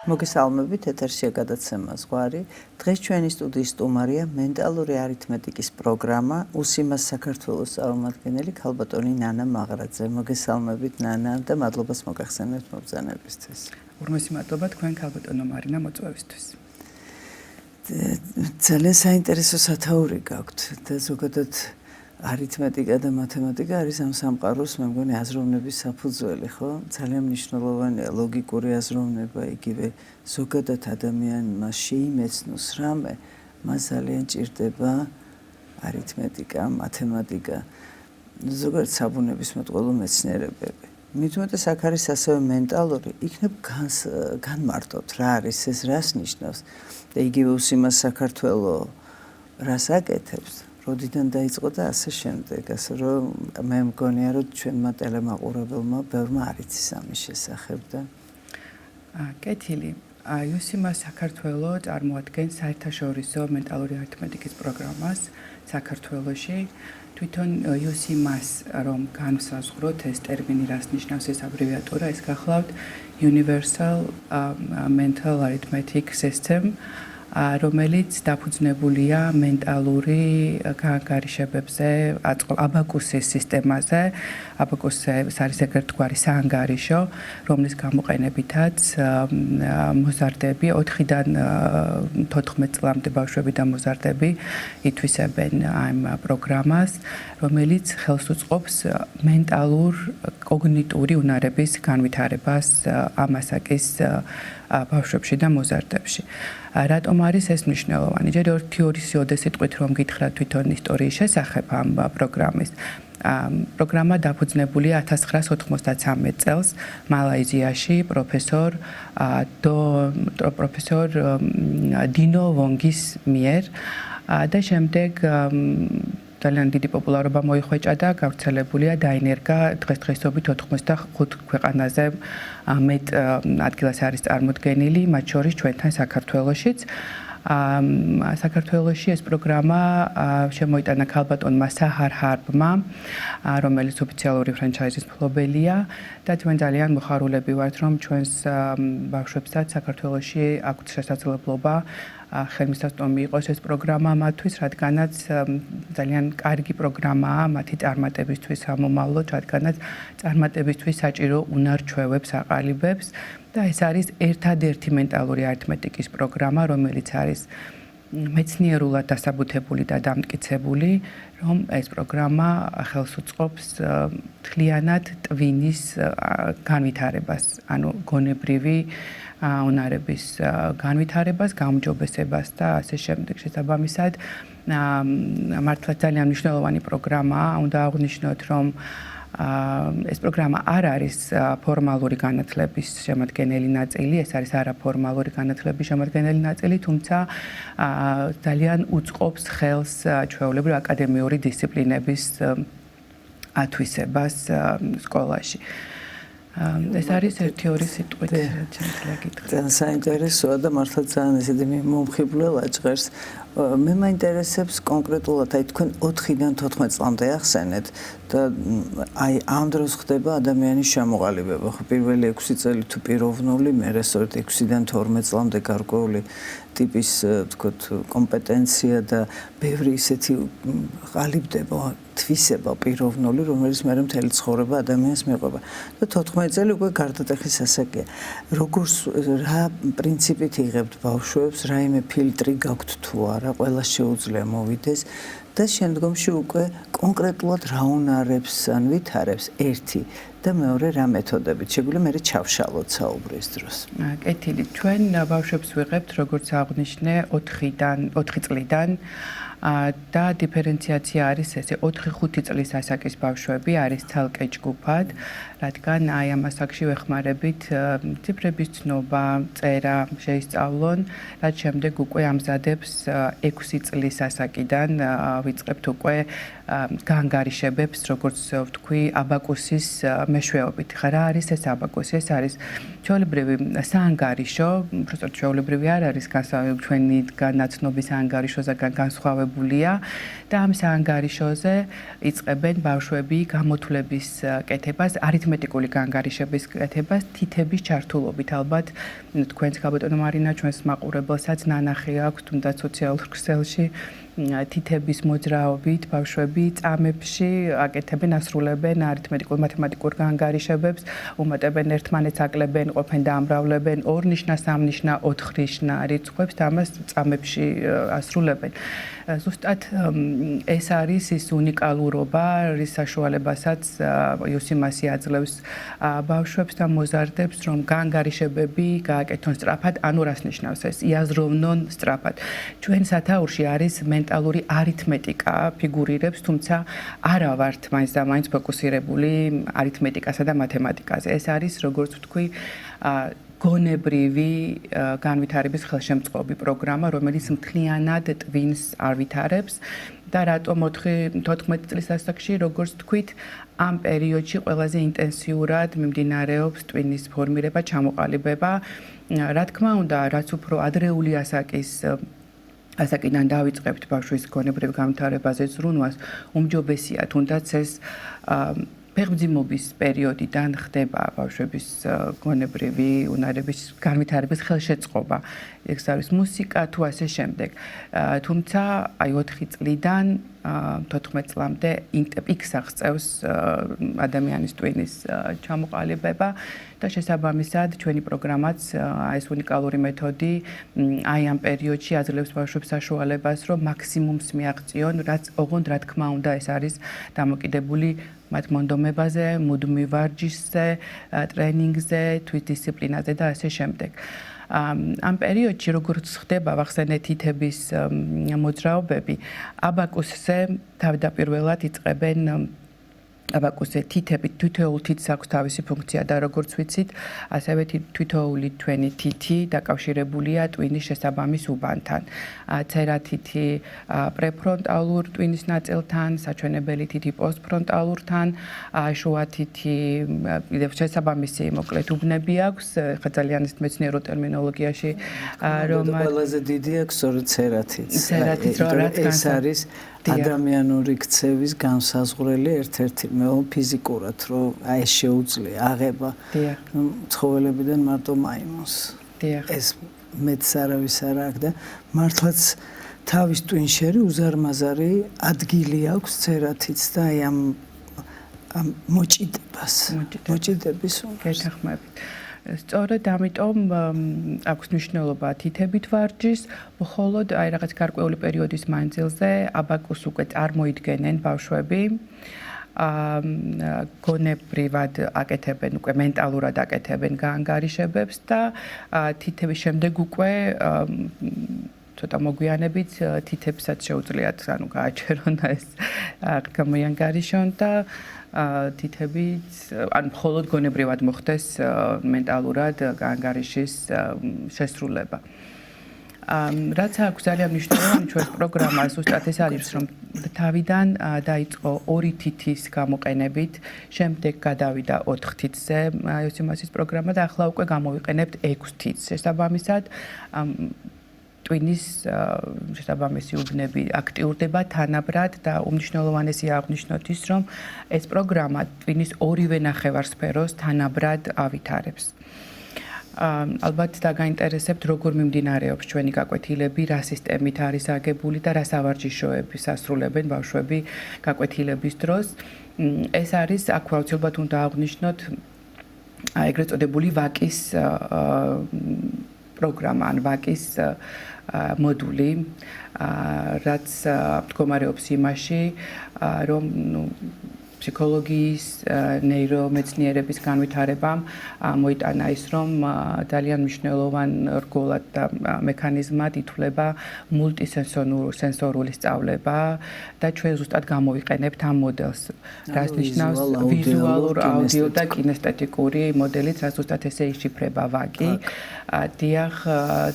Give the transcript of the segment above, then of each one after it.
მოგესალმებით, ეთერშია გადაცემა ზღვარი. დღეს ჩვენი სტუდიის სტუმარია მენტალური არითმეტიკის პროგრამა უსიმას საქართველოს წარმომადგენელი ქალბატონი ნანა მაღრაძე. მოგესალმებით ნანა და მადლობას მოგახსენებთ მობრძანებისთვის. ურმესი მადლობა თქვენ ქალბატონო მარინა მოწვევისთვის. ძალიან საინტერესო სათაური გაქვთ და ზოგადად არითმეტიკა და მათემატიკა არის ამ სამყაროს მე მგონი აზროვნების საფუძველი, ხო? ძალიან მნიშვნელოვანია ლოგიკური აზროვნება, იგივე ზოგადად ადამიანმა შეიმეცნოს რამე, მას ძალიან ჭირდება არითმეტიკა, მათემატიკა, ზოგადად საბუნებისმეტყველო მეცნიერებები. მით უმეტეს აქ არის ასევე მენტალური, იქნებ განმარტოთ რა არის ეს, რას ნიშნავს და იგივე უსიმას საქართველო რას აკეთებს. როდიდან დაიწყო და ასე შემდეგ, ასე რომ მე მგონია რომ ჩვენმა ტელემაყურებელმა ბევრმა არ იცის ამის შესახებ და კეთილი. უსიმას საქართველო წარმოადგენს საერთაშორისო მენტალური არითმეტიკის პროგრამას საქართველოში. თვითონ უსიმას რომ განვსაზღვროთ ეს ტერმინი რას ნიშნავს ეს აბრევიატურა, ეს გახლავთ Universal Mental Arithmetic System, რომელიც დაფუძნებულია მენტალური გაანგარიშებებზე, აბაკუსის სისტემაზე. აბაკუსი არის ერთგვარი საანგარიშო, რომლის გამოყენებითაც მოზარდები 4-დან 14 წლამდე ბავშვები და მოზარდები ითვისებენ ამ პროგრამას, რომელიც ხელს უწყობს მენტალურ კოგნიტური უნარების განვითარებას ამ ასაკის ბავშვებში და მოზარდებში. რატომ არის ეს მნიშვნელოვანი? ჯერ თეორიის სიტყვით რომ გითხრათ თვითონ ისტორიის შესახებ ამ პროგრამის. პროგრამა დაფუძნებულია 1993 წელს მალაიზიაში პროფესორ დინო ვონგის მიერ და შემდეგ ძალიან დიდი პოპულარობა მოიხვეჭა და გავრცელებულია დაინერგა დღესდღეობით 85 ქვეყანაზე მეტ ადგილას არის წარმოდგენილი, მათ შორის ჩვენთან საქართველოშიც. საქართველოში ეს პროგრამა შემოიტანა ქალბატონმა საჰარ ჰარბმა, რომელიც ოფიციალური ფრანჩაიზის მფლობელია და ჩვენ ძალიან მოხარულები ვართ, რომ ჩვენს ბავშვებსაც საქართველოში აქვთ შესაძლებლობა ხელმისაწვდომი იყოს ეს პროგრამა მათთვის, რადგანაც ძალიან კარგი პროგრამაა მათი წარმატებისთვის ამომავლოდ, რადგანაც წარმატებისთვის საჭირო უნარ-ჩვევებს აყალიბებს და ეს არის ერთადერთი მენტალური არითმეტიკის პროგრამა, რომელიც არის მეცნიერულად დასაბუთებული და დამტკიცებული, რომ ეს პროგრამა ხელს უწყობს მთლიანად ტვინის განვითარებას, ანუ გონებრივი უნარების განვითარებას, გაუმჯობესებას და ასე შემდეგ. შესაბამისად, მართლა ძალიან მნიშვნელოვანი პროგრამაა. უნდა აღვნიშნოთ, რომ ეს პროგრამა არ არის ფორმალური განათლების შემადგენელი ნაწილი, ეს არის არაფორმალური განათლების შემადგენელი ნაწილი, თუმცა ძალიან უწყობს ხელს ჩვეულებრივ აკადემიური დისციპლინების ათვისებას სკოლაში. ეს არის ერთი-ორი სიტყვით შეიძლება გითხრათ. ძალიან საინტერესოა და მართლა ძალიან ესეთი მომხიბვლელა ჭღერს. მე მაინტერესებს კონკრეტულად, აი თქვენ 4-დან 14 წლამდე ახსენეთ და აი ამ დროს ხდება ადამიანის შემოყალიბება. ხო, პირველი 6 წელი თუ პიროვნული, მერე სწორედ 6-დან 12 წლამდე გარკვეული ტიპის, ვთქვათ, კომპეტენცია და ბევრი ისეთი ყალიბდება, თვისება პიროვნული, რომელიც მერე მთელი ცხოვრება ადამიანს მიყვება. და 14 წელი უკვე გარდატეხის ასაკია. როგორ რა პრინციპით იღებთ ბავშვებს, რაიმე ფილტრი გაქვთ თუ არა, ყველა შეუძლია მოვიდეს და შემდგომში უკვე კონკრეტულად რა უნარებს ან ვითარებს ერთი და მეორე რა მეთოდებით შეგვიძლია მე ჩავშალოთ საუბრის დროს. კეთილი, ჩვენ ბავშვებს ვიღებთ, როგორც აღვნიშნე, 4 წლიდან და დიფერენციაცია არის ესე 4-5 წლის ასაკის ბავშვები არის ცალკე ჯგუფად, რადგან აი ამ ასაკში ვეხმარებით ციფრების ცნობა, წერა შეისწავლონ, რაც შემდეგ უკვე ამზადებს 6 წლის ასაკიდან ვიწყებთ უკვე გაანგარიშებებს, როგორც ვთქვი, აბაკუსის მეშვეობით. ხა რა არის ეს აბაკუსი? ეს არის ჩვეულებრივი საანგარიშო, უბრალოდ ჩვეულებრივი არ არის, ჩვენი განაცნობის საანგარიშოზაგან განსხვავებულია და ამ საანგარიშოზე იწყებენ ბავშვები გამოთვლების კეთებას, არითმეტიკული გაანგარიშების კეთებას თითების ჩართულობით. ალბათ თქვენს გაბატონო მარინა ჩვენს მაყურებელსაც ნანახი აქვს თუნდაც სოციალურ ქსელში თითების მოძრაობით ბავშვები წამებში აკეთებენ, ასრულებენ არითმეტიკულ მათემატიკურ გაანგარიშებებს, უმატებენ ერთმანეთს, აკლებენ, ყოფენ და ამრავლებენ ორნიშნა, სამნიშნა, ოთხნიშნა რიცხვებს და ამას წამებში ასრულებენ. ზუსტად ეს არის ის უნიკალურობა, რის საშუალებასაც იოსიმასი აძლევს ბავშვებს და მოზარდებს, რომ გაანგარიშებები გააკეთონ სწრაფად, ანუ რას ნიშნავს ეს? იაზროვნონ სწრაფად. ჩვენ სათაურში არის მენტალური არითმეტიკა ფიგურირებს, თუმცა არა ვართ მაინც და მაინც ფოკუსირებული არითმეტიკასა და მათემატიკაზე. ეს არის, როგორც ვთქვი, გონებრივი განვითარების ხელშემწყობი პროგრამა, რომელიც მთლიანად ტვინს ავითარებს და რატომ 4-14 წლის ასაკში, როგორც თქვით, ამ პერიოდში ყველაზე ინტენსიურად მიმდინარეობს ტვინის ფორმირება, ჩამოყალიბება. რა თქმა უნდა, რაც უფრო ადრეული ასაკიდან დავიწყებთ ბავშვის გონებრივ განვითარებაზე ზრუნვას, უმჯობესია თუნდაც ეს ფეხმძიმობის პერიოდიდან ხდება ბავშვების გონებრივი უნარების განვითარების ხელშეწყობა. ეს არის მუსიკა თუ ასე შემდეგ. თუმცა აი 4 წლიდან 14 წლამდე პიკს აღწევს ადამიანის ტვინის ჩამოყალიბება და შესაბამისად ჩვენი პროგრამაც ეს უნიკალური მეთოდი აი ამ პერიოდში აძლევს ბავშვებს საშუალებას, რომ მაქსიმუმს მიაღწიონ, რაც ოღონდ რა თქმა უნდა ეს არის დამოკიდებული მათ მონდომებაზე, მუდმივ ვარჯიშზე, ტრენინგზე, თვითდისციპლინაზე და ასე შემდეგ. ამ პერიოდში როგორც ხდება ვახსენეთ თითების მოძრაობები, აბაკუსზე თავდაპირველად იწყებენ აბაკუსზე თითები, თითოეულ თითს აქვს თავისი ფუნქცია და როგორც ვიცით, ასევე თითოეული თქვენი თითი დაკავშირებულია ტვინის შესაბამის უბანთან. წერა თითი პრეფრონტალურ ტვინის ნაწილთან, საჩვენებელი თითი პოსტფრონტალურთან, შუა თითი შესაბამისი მოკლედ უბნები აქვს, ხა ძალიან ის მეცნიერო ტერმინოლოგიაში რომ ყველაზე დიდი აქვს სწორედ წერა თითს. ეს არის ადამიანური ქცევის განსაზღვრელი ერთ-ერთი ფიზიკურად, რომ აი შეუძლია აღება ცხოველებიდან მარტო მაიმუნს. ეს მეც არავის არ აქვს და მართლაც თავის ტვინში უზარმაზარი ადგილი აქვს წერათიც და აი ამ მოჭიდების გეთახმებით. სწორედ ამიტომ აქვს მნიშვნელობა თითებით ვარჯიშს, მხოლოდ აი რაღაც გარკვეული პერიოდის მანძილზე აბაკუსს უკვე წარმოიდგენენ ბავშვები. გონებრივად აკეთებენ, უკვე მენტალურად აკეთებენ გაანგარიშებებს და თითების შემდეგ უკვე ცოტა მოგვიანებით თითებსაც შეუძლიათ, ანუ გააჩერონ ეს გამოიანგარიშონ და თითებით, ანუ მხოლოდ გონებრივად მოხდეს მენტალურად გაანგარიშის შესრულება. რაც აქვს ძალიან მნიშვნელოვანი ჩვენს პროგრამას, ზუსტად ეს არის, რომ თავიდან დაიწყო 2 თითის გამოყენებით, შემდეგ გადავიდა 4 თითზე იოსიმასის პროგრამა და ახლა უკვე გამოვიყენებთ 6 თითს. შესაბამისად, ტვინის შესაბამისი უბნები აქტიურდება თანაბრად და უმნიშვნელოვანესია აღვნიშნოთ ის, რომ ეს პროგრამა ტვინის ორივე ნახევარსფეროს თანაბრად ავითარებს. ალბათ დაგაინტერესებთ, როგორ მიმდინარეობს ჩვენი გაკვეთილები, რა სისტემით არის აგებული და რა სავარჯიშოების ასრულებენ ბავშვები გაკვეთილების დროს. ეს არის, აქ აუცილებლად უნდა აღვნიშნოთ, ეგრეთ წოდებული ვაკის პროგრამა, ან ვაკის მოდული, რაც მდგომარეობს იმაში, რომ ფსიქოლოგიის, ნეირომეცნიერების განვითარებამ მოიტანა ის, რომ ძალიან მნიშვნელოვან რგოლად და მექანიზმად ითვლება მულტისენსორული სწავლება და ჩვენ ზუსტად გამოვიყენებთ ამ მოდელს. რაც ნიშნავს ვიზუალურ, აუდიო და კინესთეტიკური მოდელით, რაც ზუსტად ესე იშიფრება ვაკი. დიახ,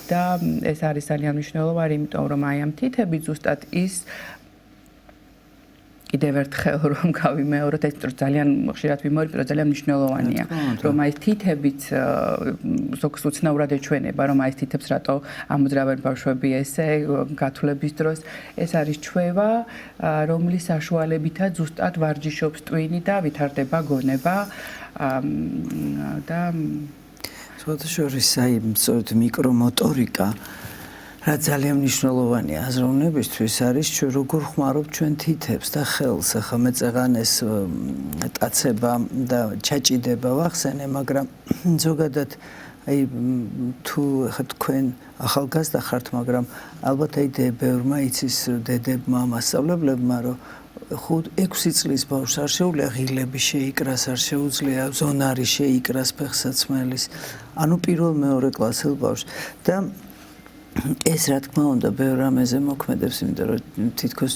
და ეს არის ძალიან მნიშვნელოვანი, იმიტომ რომ აი ამ თითები ზუსტად ის კიდევ ერთხელ რომ გავიმეოროთ, ეს ძალიან ხშირად ვიმეორებ, რომ ძალიან მნიშვნელოვანია, რომ აი თითებით ზოგს უცნაურად ეჩვენება, რომ აი თითებს რატო ამოძრავენ ბავშვები ესე გათვლების დროს, ეს არის ჩვევა, რომლის საშუალებითაც ზუსტად ვარჯიშობს ტვინი და ვითარდება გონება და სხვადასხვა აი სწორედ მიკრომოტორიკა რა ძალიან მნიშვნელოვანია აზროვნებისთვის არის ჩვენ როგორ ხმარობთ ჩვენ თითებს და ხელს ახლა მე წეღან ეს ტაცება და ჩაჭიდება ვახსენე მაგრამ ზოგადად აი თუ ხა თქვენ ახალგაზრდა ხართ მაგრამ ალბათ აი ბევრმა იცის დედებმა მასწავლებლებმა რომ 5-6 წლის ბავშვს არ შეუძლია ღილები შეიკრას, არ შეუძლია ზონარი შეიკრას ფეხსაცმელის. ანუ პირველ მეორე კლასელ ბავშვს და ეს რა თქმა უნდა ბევრ რამეზე მოქმედებს, იმიტომ რომ თითქოს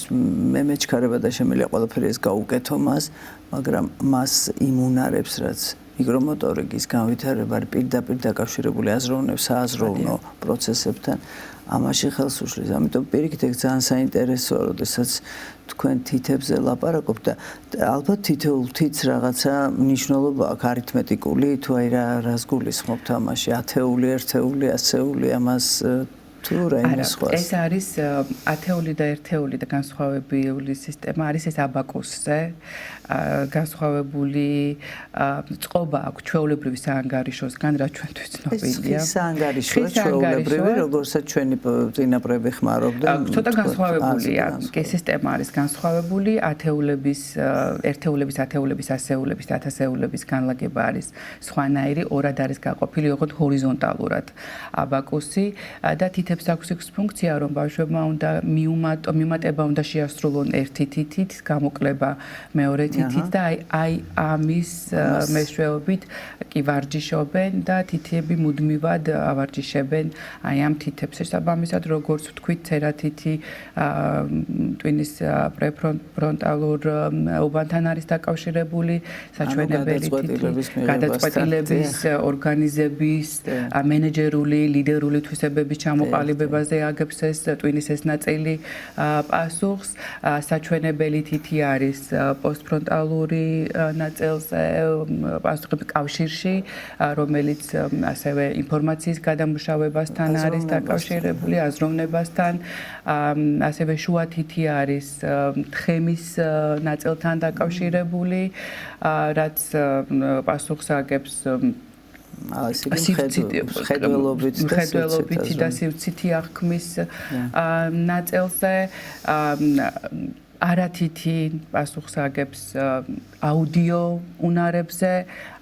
მე მეჩქარება და შემიძლია ყველაფერი ეს გაუკეთო მას, მაგრამ მას იმუნარებს რაც მიკრომოტორიკის განვითარება პირდაპირ დაკავშირებული სააზროვნო პროცესებთან ამაში ხელს უშლის. ამიტომ პირიქით ეგ ძალიან საინტერესოა, როდესაც თქვენ თითებზე ლაპარაკობთ და ალბათ თითოეულ თითს რაღაცა მნიშვნელობა აქვს არითმეტიკული, თუ აი რას გულისხმობთ ამაში, ათეული, ერთეული, ასეული, ამას თუ რაიმე სხვა. ეს არის ათეული და ერთეული და განსხვავებული სისტემა არის ეს აბაკუსზე. განსხვავებული წყობა აქვს ჩვეულებრივი საანგარიშოსგან, რაც ჩვენთვის ცნობილია. ეს საანგარიშოა ჩვეულებრივი, როგორცაც ჩვენი წინაპრები ხმარობდნენ. ცოტა განსხვავებულია. ეს სისტემა არის განსხვავებული, ათეულების, ერთეულების, ათეულების, ასეულების და ათასეულების განლაგება არის სხვანაირი, ორად არის გაყოფილი, ოღონდ ჰორიზონტალურად აბაკუსი და თითებს აქვს ის ფუნქცია, რომ ბავშვებმა უნდა მიუმატება უნდა შეასრულონ ერთი თითით, გამოკლება მეორე თითით და აი ამის მეშვეობით კი ვარჯიშობენ და თითები მუდმივად ავარჯიშებენ აი ამ თითებს. შესაბამისად, როგორც ვთქვით, ცერათითი ტვინის პრეფრონტალურ უბანთან არის დაკავშირებული, საჩვენებელი თითი, გადაწყვეტილების, ორგანიზების, მენეჯერული, ლიდერული თვისებების ჩამოყალიბებაზე აგებს ეს ტვინის ეს ნაწილი პასუხს. საჩვენებელი თითი არის პოსტფრონტალური ნაწილზე პასუხები კავშირში, რომელიც ასევე ინფორმაციის გადამუშავებასთან არის დაკავშირებული, აზროვნებასთან, ასევე შუა თითი არის თხემის ნაწილთან დაკავშირებული, რაც პასუხს აგებს მხედველობითი და სივრცითი აღქმის ნაწილზე. არათითი პასუხს აგებს აუდიო უნარებზე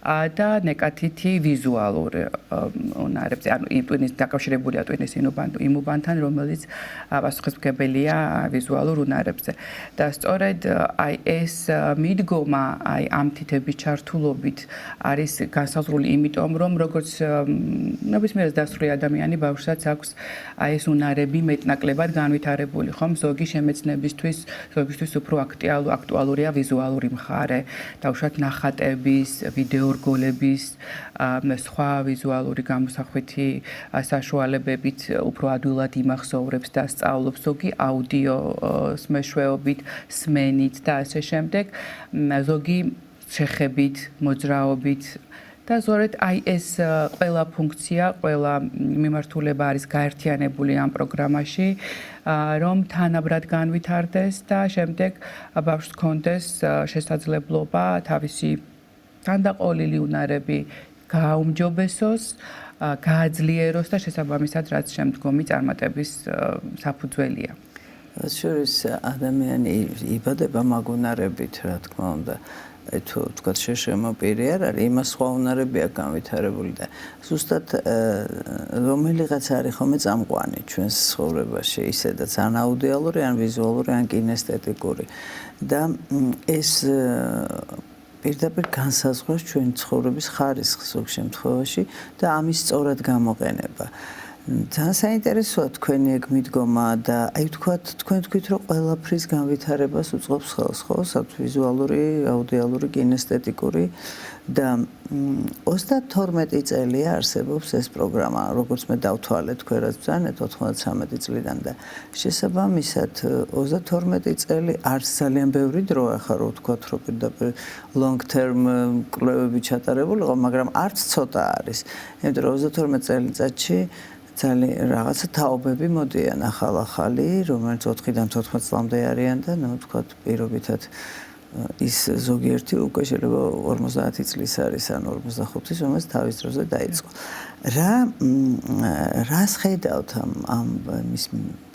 და ნეკათითი ვიზუალურ უნარებზე. ანუ ტვინის დაკავშირებულია ტვინის იმ უბანთან, რომელიც პასუხისმგებელია ვიზუალურ უნარებზე. და სწორედ აი ეს მიდგომა აი ამ თითების ჩართულობით არის განსაზღვრული იმიტომ, რომ როგორც ნებისმიერ დასწრული ადამიანი ბავშვსაც აქვს აი ეს უნარები მეტნაკლებად განვითარებული, ხომ? ზოგი შემეცნებისთვის, ზოგისთვის უფრო აქტუალურია ვიზუალური მხარე, დაუშვათ ნახატების, ვიდეო რგოლების, სხვა ვიზუალური გამოსახვითი საშუალებებით უფრო ადვილად იმახსოვრებს და სწავლობს, ზოგი აუდიოს მეშვეობით, სმენით და ასე შემდეგ, ზოგი შეხებით, მოძრაობით და ზოგადად აი ეს ყველა ფუნქცია, ყველა მიმართულება არის გაერთიანებული ამ პროგრამაში, რომ თანაბრად განვითარდეს და შემდეგ ბავშვს ჰქონდეს შესაძლებლობა თავისი თანდაყოლილი უნარები გააუმჯობესოს, გააძლიეროს და შესაბამისად რაც შემდგომი წარმატების საფუძველია. შორის ადამიანი იბადება მაგ უნარებით, რა თქმა უნდა. თუ თქვათ შეშემო პირი არ არის, იმას სხვა უნარები აქვს განვითარებული და ზუსტად რომელიღაც არის ხოლმე წამყვანი ჩვენს ცხოვრებაში, ისედაც ან აუდიალური, ან ვიზუალური, ან კინესთეტიკური და ეს პირდაპირ განსაზღვრავს ჩვენი ცხოვრების ხარისხს ზოგ შემთხვევაში და ამის სწორად გამოყენება. ძალიან საინტერესოა თქვენი ეგ მიდგომა და აი თქვათ თქვენ თქვით რომ ყველაფრის განვითარებას უწყობს ხელს, ხო? ვიზუალური, აუდიალური, კინესთეტიკური და 32 წელია არსებობს ეს პროგრამა, როგორც მე დავთვალე თქვენ რაც ბრძანეთ 93 წლიდან და შესაბამისად 32 წელი არც ძალიან ბევრი დრო ახლა რო ვთქვათ რომ პირდაპირ long term კვლევები ჩატარებულიყო, მაგრამ არც ცოტა არის. იმიტომ რომ 32 წელიწადში ძალიან რაღაცა თაობები მოდიან ახალ-ახალი, რომელიც 4-დან 14 წლამდე არიან და ნუ ვთქვათ პირობითად ის ზოგიერთი უკვე შეიძლება 50 წლის არის ან 45-ის, რომელიც თავის დროზე დაიწყო. რას ხედავთ ამ მის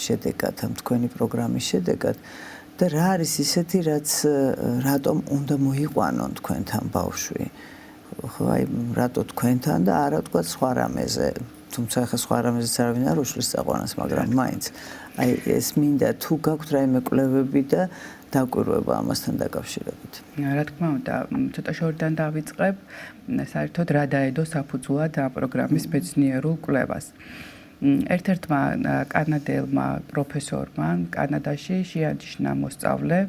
შედეგად, ამ თქვენი პროგრამის შედეგად და რა არის ისეთი, რაც რატომ უნდა მოიყვანონ თქვენთან ბავშვი? ხო, აი რატო თქვენთან და არა თქვა სხვა რამეზე? თუმცა ახლა სხვა რამეზეც არავინ არ უშლის წაყვანას, მაგრამ მაინც აი ეს მინდა თუ გაქვთ რაიმე კვლევები და დაკვირვება ამასთან დაკავშირებით. რა თქმა უნდა, ცოტა შორიდან დავიწყებ, საერთოდ რა დაედო საფუძვლად ამ პროგრამის მეცნიერულ კვლევას. ერთ-ერთმა კანადელმა პროფესორმა კანადაში შეაჩინა მოსწავლე,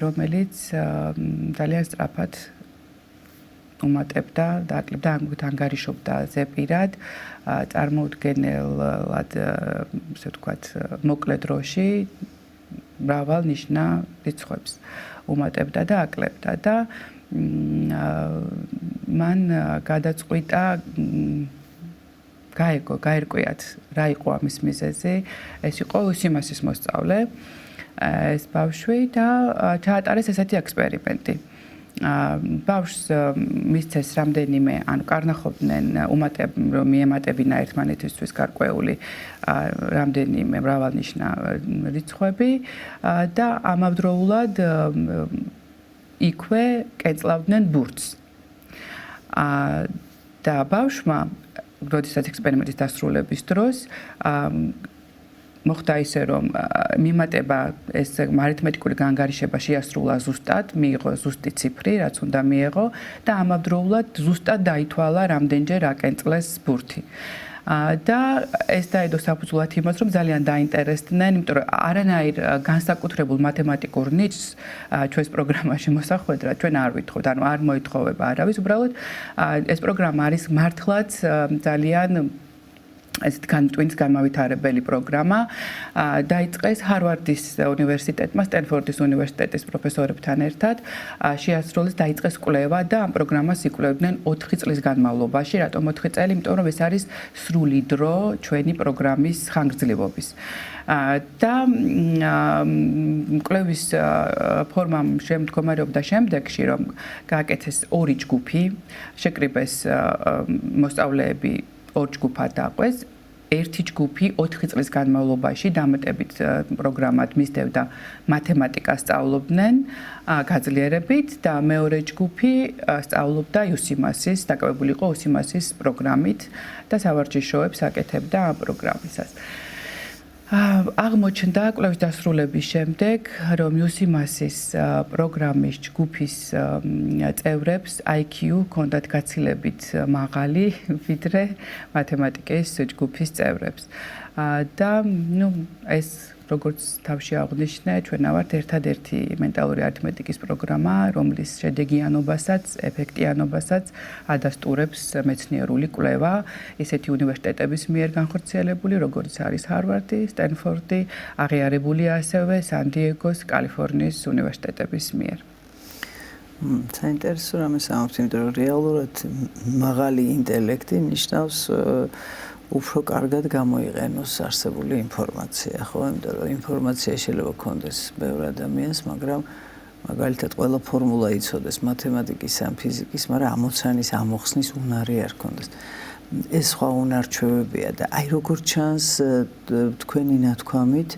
რომელიც ძალიან სწრაფად უმატებდა და აკლებდა ანგარიშობდა ზეპირად წარმოუდგენელად ასე ვთქვათ მოკლე დროში მრავალ ნიშნა რიცხვებს უმატებდა და აკლებდა და მან გადაწყვიტა გაერკვიათ რა იყო ამის მიზეზი. ეს იყო უსიმასის მოსწავლე ეს ბავშვი და ჩაატარეს ესეთი ექსპერიმენტი. ბავშვს მისცეს რამდენიმე, ანუ კარნახობდნენ რომ მიემატებინა ერთმანეთისთვის გარკვეული რამდენიმე მრავალნიშნა რიცხვები და ამავდროულად იქვე კეწლავდნენ ბურთს. და ბავშვმა, როდესაც ექსპერიმენტის დასრულების დროს მოხდა ისე, რომ მიმატება ეს არითმეტიკური განგარიშება შეასრულა ზუსტად, მიიღო ზუსტი ციფრი, რაც უნდა მიიღო და ამავდროულად ზუსტად დაითვალა რამდენჯერ აკენწლეს ბურთი. და ეს დაედო საფუძვლად იმას, რომ ძალიან დაინტერესდნენ, იმიტომ რომ არანაირ განსაკუთრებულ მათემატიკურ ნიჭს ჩვენს პროგრამაში მოსახვედრად ჩვენ არ ვითხოვთ, ანუ არ მოითხოვება არავის, უბრალოდ ეს პროგრამა არის მართლაც ძალიან ესეთ twins განმავითარებელი პროგრამა დაიწყეს ჰარვარდის უნივერსიტეტმა, სტენფორდის უნივერსიტეტის პროფესორებთან ერთად შეასრულეს დაიწყეს კვლევა და ამ პროგრამას იკვლევდნენ 4 წლის განმავლობაში. რატომ 4 წელი? იმიტომ რომ ეს არის სრული დრო ჩვენი პროგრამის ხანგრძლივობის. და კვლევის ფორმამ შემდგომარეობდა შემდეგში, რომ გააკეთეს 2 ჯგუფი, შეკრიბეს მოსწავლეები 2 ჯგუფად დაყვეს. ერთი ჯგუფი 4 წლის განმავლობაში დამატებით პროგრამად მისდევდა მათემატიკას სწავლობდნენ გაძლიერებით და მეორე ჯგუფი სწავლობდა UCMAS-ის, დაკავებული იყო UCMAS-ის პროგრამით და სავარჯიშოებს აკეთებდა ამ პროგრამისას. აღმოჩნდა კვლევის დასრულების შემდეგ, რომ UCMAS-ის პროგრამის ჯგუფის წევრებს IQ ჰქონდათ გაცილებით მაღალი, ვიდრე მათემატიკის ჯგუფის წევრებს. და ეს როგორც თავში აღნიშნე, ჩვენ ვართ ერთადერთი მენტალური არითმეტიკის პროგრამა, რომლის შედეგიანობასაც, ეფექტიანობასაც ადასტურებს მეცნიერული კვლევა ისეთი უნივერსიტეტების მიერ განხორციელებული, როგორც არის ჰარვარდი, სტენფორდი, აღიარებული ასევე სან-დიეგოს, კალიფორნიის უნივერსიტეტების მიერ. საინტერესო რამეს ამბობთ, იმიტომ რომ რეალურად მაღალი ინტელექტი ნიშნავს უფრო კარგად გამოიყენოს არსებული ინფორმაცია, ხო? იმიტომ რომ ინფორმაცია შეიძლება ქონდეს ბევრ ადამიანს, მაგრამ მაგალითად ყველა ფორმულა იცოდეს მათემატიკის ან ფიზიკის, მაგრამ ამოცანის, ამოხსნის უნარი არ ქონდეს. ეს სხვა უნარჩვევებია და აი როგორ ჩანს თქვენი ნათქვამით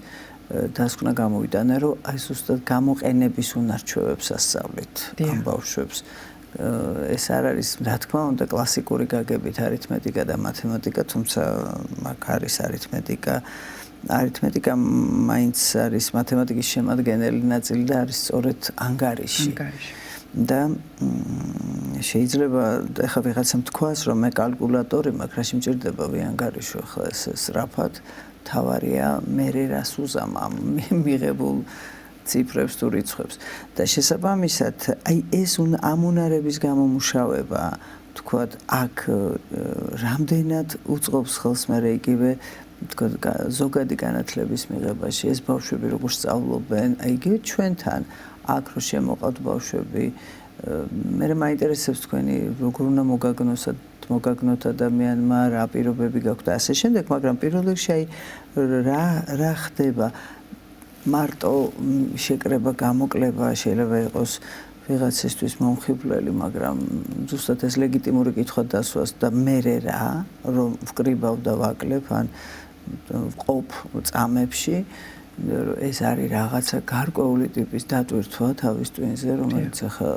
დასკვნა გამოვიტანა, რომ აი ზუსტად გამოყენების უნარჩვევებს ასწავლით ამ ბავშვებს. ეს არ არის, რა თქმა უნდა, კლასიკური გაგებით არითმეტიკა და მათემატიკა, თუმცა მაგ არის არითმეტიკა. არითმეტიკა მაინც არის მათემატიკის შემადგენელი ნაწილი და არის სწორედ ანგარიში. და შეიძლება ეხლა ვიღაცამ თქვას, რომ მე კალკულატორი მაქვს, რაში მჭირდება ვიანგარიშო, ახლა ეს სწრაფად თავარია მე რას უზამამ მიღებულ ციფრებს თუ რიცხვებს და შესაბამისად აი ეს ამუნარების გამომუშავება თქვათ აქ რამდენად უწყობს ხელს მე იგივე თქვათ ზოგადი განათლების მიღებაში ეს ბავშვები როგორ სწავლობენ აი იგივე ჩვენთან აქ რო შემოყავთ ბავშვები მე მაინტერესებს თქვენი როგორ უნდა მოგაგნოთ ადამიანმა რა პირობები გაქვთ და ასე შემდეგ მაგრამ პირველ რიგში აი რა ხდება მარტო შეკრება გამოკლება შეიძლება იყოს ვიღაცისთვის მომხიბვლელი მაგრამ ზუსტად ეს ლეგიტიმური კითხვა დასვას და მე რა რომ ვკრიბავ და ვაკლებ ან ვყოფ წამებში ეს არის რაღაცა გარკვეული ტიპის დატვირთვა თავის ტვინზე რომელიც ახლა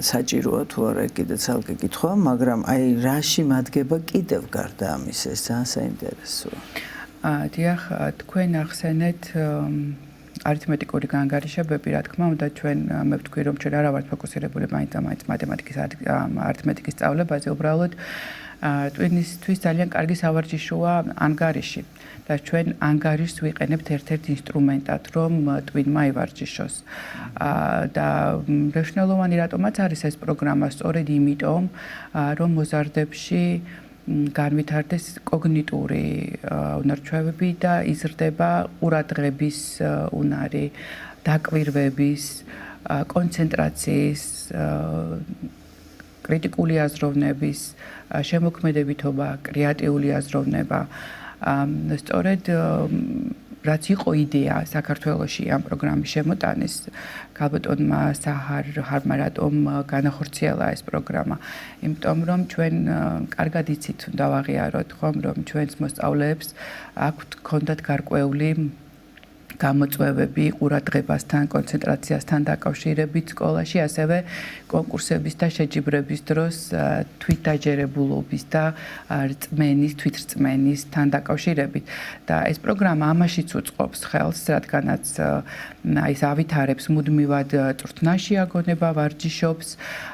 საჭიროა თუ არა კიდე ცალკე კითხვა მაგრამ აი რაში მადგება კიდევ გარდა ამის ეს ძალიან საინტერესოა დიახ თქვენ ახსენეთ არითმეტიკური განგარიშებები რა თქმა უნდა ჩვენ მე ვთქვი რომ ჩვენ არა ვართ ფოკუსირებული მაინც მათემატიკის არითმეტიკის სწავლებაზე უბრალოდ ტვინისთვის ძალიან კარგი სავარჯიშოა ანგარიში და ჩვენ ანგარიშს ვიყენებთ ერთ-ერთ ინსტრუმენტად რომ ტვინმა ივარჯიშოს და მნიშვნელოვანი რატომაც არის ეს პროგრამა სწორედ იმიტომ რომ მოზარდებში განვითარდეს კოგნიტური უნარჩვევები და იზრდება ყურადღების უნარი, დაკვირვების, კონცენტრაციის, კრიტიკული აზროვნების, შემოქმედებითობა, კრეატიული აზროვნება. სწორედ რაც იყო იდეა საქართველოში ამ პროგრამის შემოტანის ქალბატონმა საჰარმა რატომ განახორციელა ეს პროგრამა იმიტომ რომ ჩვენ კარგად იცით უნდა ვაღიაროთ ხომ რომ ჩვენს მოსწავლეებს აქვთ ჰქონდათ გარკვეული გამოწვევები ყურადღებასთან, კონცენტრაციასთან დაკავშირებით სკოლაში, ასევე კონკურსების და შეჯიბრების დროს თვითდაჯერებულობის და რწმენის, თვითრწმენისთან დაკავშირებით. და ეს პროგრამა ამაშიც უწყობს ხელს, რადგანაც ის ავითარებს მუდმივად წვრთნაში აგონება, ვარჯიშობს,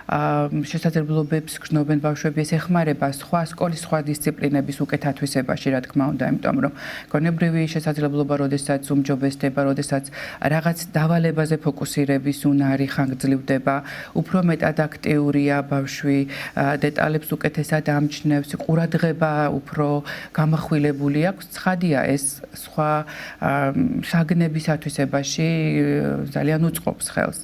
შესაძლებლობებს გრძნობენ ბავშვები, ეს ეხმარება სხვა სკოლის სხვა დისციპლინების უკეთ ათვისებაში, რა თქმა უნდა, იმიტომ რომ გონებრივი შესაძლებლობა, როდესაც უმჯობესდება, როდესაც რაღაც დავალებაზე ფოკუსირების უნარი ხანგრძლივდება, უფრო მეტად აქტიურია ბავშვი, დეტალებს უკეთესად ამჩნევს, ყურადღება უფრო გამახვილებული აქვს, ცხადია ეს სხვა საგნების ათვისებაში ძალიან უწყობს ხელს.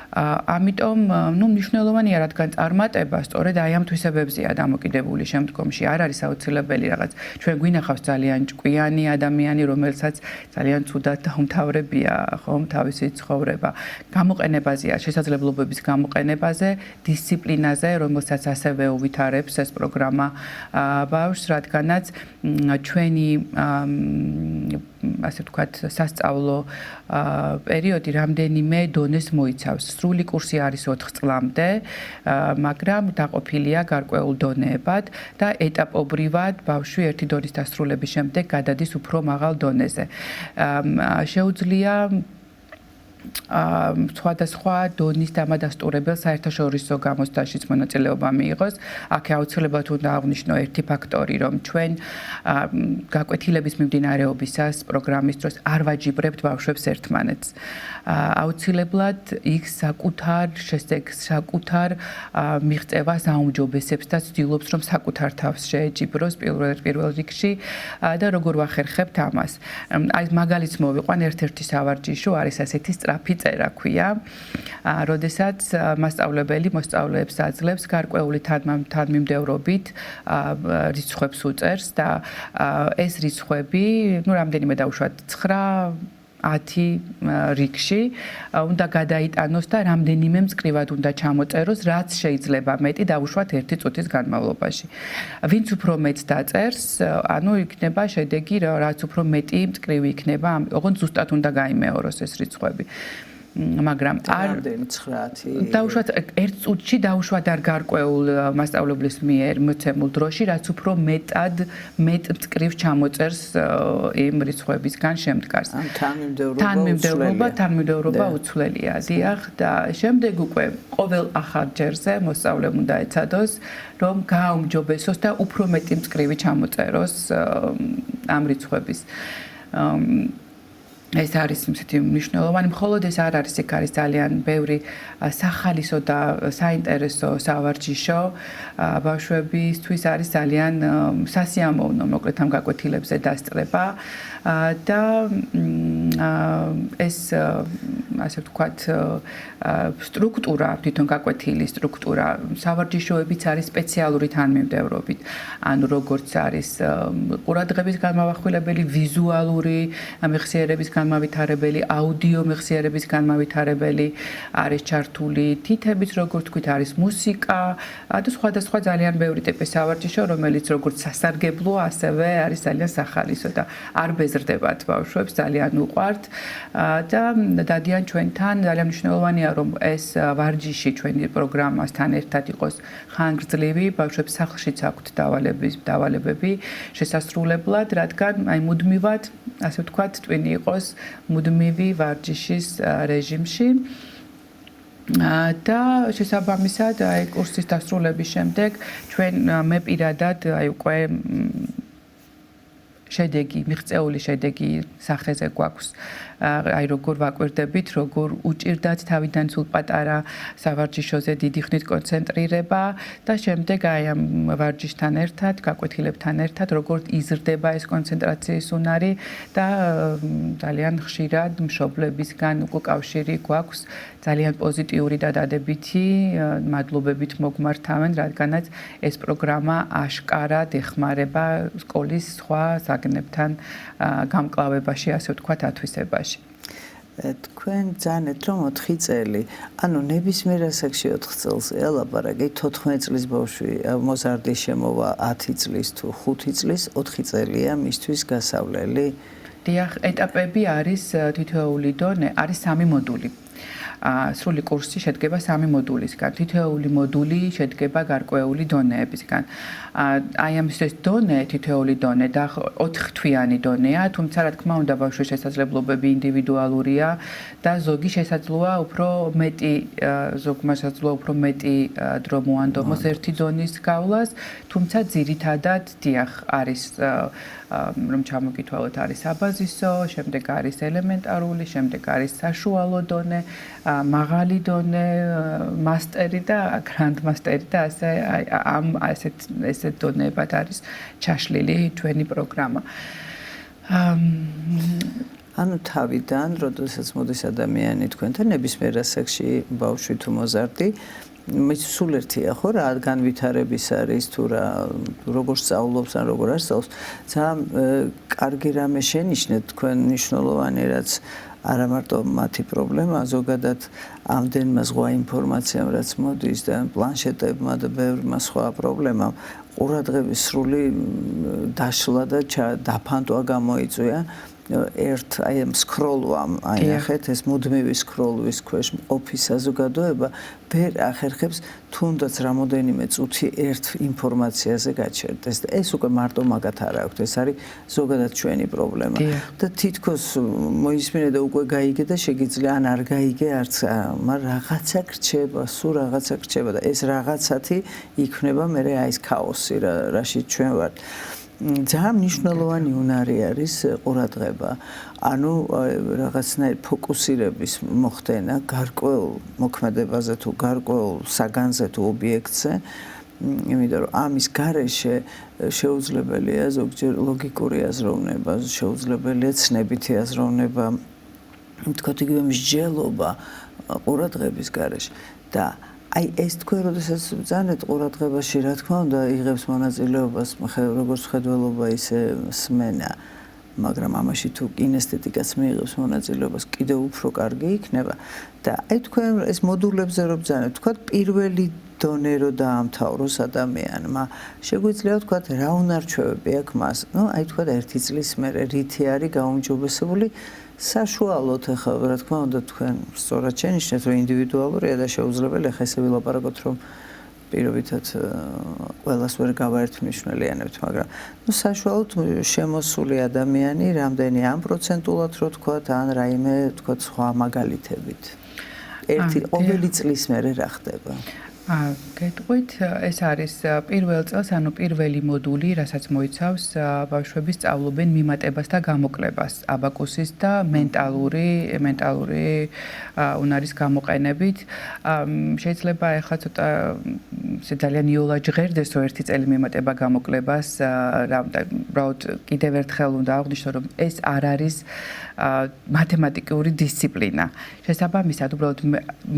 ამიტომ, მნიშვნელოვანია, რადგან წარმატება სწორედ აი ამ თვისებებზეა დამოკიდებული შემდგომში. არ არის აუცილებელი რაღაც ჩვენ გვინახავს ძალიან ჭკვიანი ადამიანი, რომელსაც ძალიან ცუდად დაუმთავრებია, ხომ, თავისი ცხოვრება. გამოყენებაზეა, შესაძლებლობების გამოყენებაზე, დისციპლინაზე, რომელსაც ასევე უვითარებს ეს პროგრამა ბავშვს, რადგანაც ჩვენი ასე ვთქვათ, სასწავლო პერიოდი რამდენიმე დონეს მოიცავს. სრული კურსი არის 4 წლამდე, მაგრამ დაყოფილია გარკვეულ დონეებად და ეტაპობრივად ბავშვი ერთი დონის დასრულების შემდეგ გადადის უფრო მაღალ დონეზე. შეუძლია სხვადასხვა დონის დამადასტურებელ საერთაშორისო გამოცდაშიც მონაწილეობა მიიღოს. აქ აუცილებლად უნდა აღვნიშნო ერთი ფაქტორი, რომ ჩვენ გაკვეთილების მიმდინარეობისას პროგრამის დროს არ ვაჯიბრებთ ბავშვებს ერთმანეთს. აუცილებლად იქ საკუთარ შესდეგს, საკუთარ მიღწევას აუმჯობესებს და ცდილობს, რომ საკუთარ თავს შეეჯიბროს პირველ რიგში და როგორ ვახერხებთ ამას. აი მაგალითს მოვიყვან ერთ-ერთი სავარჯიშო არის ასეთი სწრაფი წერა ქვია, როდესაც მასწავლებელი მოსწავლეებს აძლევს გარკვეული თანმიმდევრობით რიცხვებს უწერს და ეს რიცხვები, რამდენიმე დავუშვათ 9-10 რიგში უნდა გადაიტანოს და რამდენიმე მწკრივად უნდა ჩამოწეროს, რაც შეიძლება მეტი დავუშვათ 1 წუთის განმავლობაში. ვინც უფრო მეტს დაწერს, ანუ იქნება შედეგი, რაც უფრო მეტი მწკრივი იქნება, ოღონდ ზუსტად უნდა გაიმეოროს ეს რიცხვები. მაგრამ არ დაუშვათ ერთ წუთში დაუშვათ არ გარკვეულ მასწავლებლის მიერ მოცემულ დროში, რაც უფრო მეტ მტკრივ ჩამოწერს იმ რიცხვებისგან შემდგარს. თანმიმდევრობა უცვლელია, დიახ, და შემდეგ უკვე ყოველ ახალ ჯერზე მოსწავლემ უნდა ეცადოს, რომ გააუმჯობესოს და უფრო მეტი მტკრივი ჩამოწეროს ამ რიცხვების. ეს არის ისეთი მნიშვნელოვანი, მხოლოდ ეს არ არის, იქ არის ძალიან ბევრი სახალისო და საინტერესო სავარჯიშო ბავშვებისთვის არის ძალიან სასიამოვნო, მოკლედ ამ გაკვეთილებზე დასწრება და ეს ასე ვთქვათ სტრუქტურა, თვითონ გაკვეთილის სტრუქტურა, სავარჯიშოებიც არის სპეციალური თანმიმდევრობით. ანუ როგორც არის ყურადღების გამავახვილებელი, ვიზუალური მეხსიერების განმავითარებელი, აუდიო მეხსიერების განმავითარებელი არის ჩართული, თითების როგორც თქვით არის მუსიკა და სხვადასხვა ძალიან ბევრი ტიპის სავარჯიშო, რომელიც როგორც სასარგებლოა, ასევე არის ძალიან სახალისო და არ ბეზრდებათ ბავშვებს, ძალიან უყვართ და დადიან ჩვენთან. ძალიან მნიშვნელოვანია, რომ ეს ვარჯიში ჩვენი პროგრამასთან ერთად იყოს ხანგრძლივი, ბავშვებს სახლშიც აქვთ დავალებები შესასრულებლად, რადგან აი მუდმივად, ასე ვთქვათ, twin იყოს მუდმივი ვარჯიშის რეჟიმში. და შესაბამისად, აი კურსის დასრულების შემდეგ ჩვენ მე პირადად აი უკვე შედეგი, მიღწეული შედეგი სახეზე გვაქვს. აი როგორ ვაკვირდებით, როგორ უჭირდათ თავიდან სულ პატარა სავარჯიშოზე დიდი ხნით კონცენტრირება და შემდეგ აი ამ ვარჯიშთან ერთად, გაკვეთილებთან ერთად როგორ იზრდება ეს კონცენტრაციის უნარი და ძალიან ხშირად მშობლებისგან უკვე კავშირი გვაქვს ძალიან პოზიტიური და დადებითი მადლობებით მოგმართავენ, რადგანაც ეს პროგრამა აშკარად ეხმარება სკოლის სხვა საგნებთან გამკლავებაში, ასე ვთქვათ, ათვისებაში. თქვენ ძანეთ რომ 4 წელი, ანუ ნებისმიერ ასაკში 4 წელს ელაპარაკი 14 წლის ბავშვი მოზარდის შემოვა 10 წლის თუ 5 წლის 4 წელია მისთვის გასავლელი. დიახ, ეტაპები არის თითოეული დონე, არის 3 მოდული. სრული კურსი შედგება 3 მოდულისგან. თითოეული მოდული შედგება გარკვეული დონეებისგან. აი ამის ეს დონე, თითოეული დონე და 4 თვიანი დონეა, თუმცა რა თქმა უნდა ბავშვის შესაძლებლობები ინდივიდუალურია და ზოგი შესაძლოა უფრო მეტი, ზოგმა შესაძლოა უფრო მეტი დრო მოანდომოს ერთი დონის გავლას, თუმცა ძირითადად დიახ არის რომ ჩამოგითვალოთ არის აბაზისო, შემდეგ არის ელემენტარული, შემდეგ არის საშუალო დონე, მაღალი დონე, მასტერი და გრანდ მასტერი და ასე ამ ესეთ დონეებად არის ჩაშლილი ჩვენი პროგრამა. ანუ თავიდან, როდესაც მოდის ადამიანი თქვენთან ნებისმიერ ასაკში ბავშვი თუ მოზარდი, სულ ერთია ხო რა განვითარების არის თუ რა როგორ სწავლობს ან როგორ არ სწავლობს ძალიან კარგი რამე შენიშნეთ თქვენ მნიშვნელოვანი რაც არა მარტო მათი პრობლემა ზოგადად ამდენმა ზღვა ინფორმაციამ რაც მოდის და პლანშეტებმა და ბევრმა სხვა პრობლემამ ყურადღების სრული დაშლა და დაფანტვა გამოიწვია ერთ აი ამ სკროლვამ აიახეთ ეს მუდმივი სკროლვის ქვეშ მყოფი საზოგადოება ვერ ახერხებს თუნდაც რამოდენიმე წუთი ერთ ინფორმაციაზე გაჩერდეს და ეს უკვე მარტო მაგათ არ აქვს ეს არის ზოგადად ჩვენი პრობლემა და თითქოს მოისმინე და უკვე გაიგე და შეგიძლია ან არ გაიგე არც მაგრამ რაღაცა გრჩება სულ რაღაცა გრჩება და ეს რაღაცათი იქნება მე აი ეს ქაოსი რაშიც ჩვენ ვართ ძალიან მნიშვნელოვანი უნარი არის ყურადღება. ანუ რაღაცნაირ ფოკუსირების მოხდენა გარკვეულ მოქმედებაზე თუ გარკვეულ საგანზე თუ ობიექტზე. იმიტომ რომ ამის გარეშე შეუძლებელია ზოგჯერ ლოგიკური აზროვნება, შეუძლებელია ცნებითი აზროვნება, თქვათ იგივე მსჯელობა ყურადღების გარეშე და აი ეს თქვენ როდესაც ბრძანეთ ყურადღებაში რა თქმა უნდა იღებს მონაწილეობას როგორც ხედველობა ისე სმენა მაგრამ ამაში თუ კინესთეტიკაც მიიღებს მონაწილეობას კიდევ უფრო კარგი იქნება და აი თქვენ ეს მოდულებზე რო ბრძანეთ თქვათ პირველი დონე რო დაამთავროს ადამიანმა შეგვიძლია თქვათ რა უნარჩვევები აქვს მას ნუ აი თქვათ 1 წლის მერე რითი არის გაუმჯობესებული საშუალოდ ახლა რა თქმა უნდა თქვენ სწორად შენიშნეთ რომ ინდივიდუალურია და შეუძლებელია ხა ესე ვილაპარაკოთ რომ პირობითად ყველას ვერ გავაერთმნიშნელიანებთ, მაგრამ საშუალოდ შემოსული ადამიანი რამდენი ამ პროცენტულად რო თქვათ, ან რაიმე თქვათ სხვა მაგალითებით. ერთი ყოველი წლის მერე რა ხდება? გეტყვით, ეს არის პირველ წელს, ანუ პირველი მოდული, რასაც მოიცავს ბავშვების სწავლობენ მიმატებას და გამოკლებას, აბაკუსის და მენტალური უნარის გამოყენებით. შეიძლება ახლა ცოტა ძალიან იოლა ჟღერდეს, რომ ერთი წელი მიმატება გამოკლებას, უბრალოდ კიდევ ერთხელ უნდა აღვნიშნო, რომ ეს არ არის მათემატიკური დისციპლინა. შესაბამისად, უბრალოდ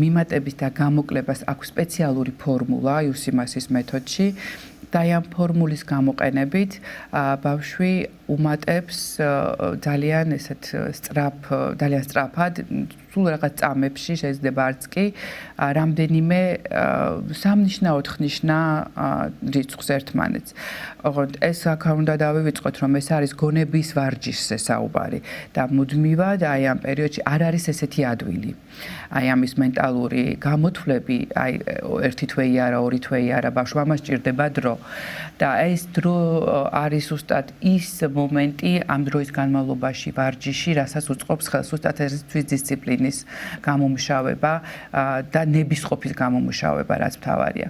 მიმატების და გამოკლებას აქვს სპეციალური ფორმულა იუსიმასის მეთოდში და ამ ფორმულის გამოყენებით ბავშვი უმატებს ძალიან სწრაფად სულ რაღაც წამებში შეიძლება არც კი რამდენიმე სამნიშნა ოთხნიშნა რიცხვს ერთმანეთს. ოღონდ ეს აქ უნდა დავივიწყოთ, რომ ეს არის გონების ვარჯიშზე საუბარი და მუდმივად აი ამ პერიოდში არ არის ესეთი ადვილი. აი ამის მენტალური გამოთვლები, აი ერთი თვეი არა, ორი თვეი არა, ბავშვმა ამას სჭირდება დრო. და ეს დრო არის ზუსტად ის მომენტი ამ დროის განმავლობაში ვარჯიში, რასაც უწყობს ხელს ზუსტად ეს დისციპლინის გამომუშავება და ნებისყოფის გამომუშავება, რაც მთავარია.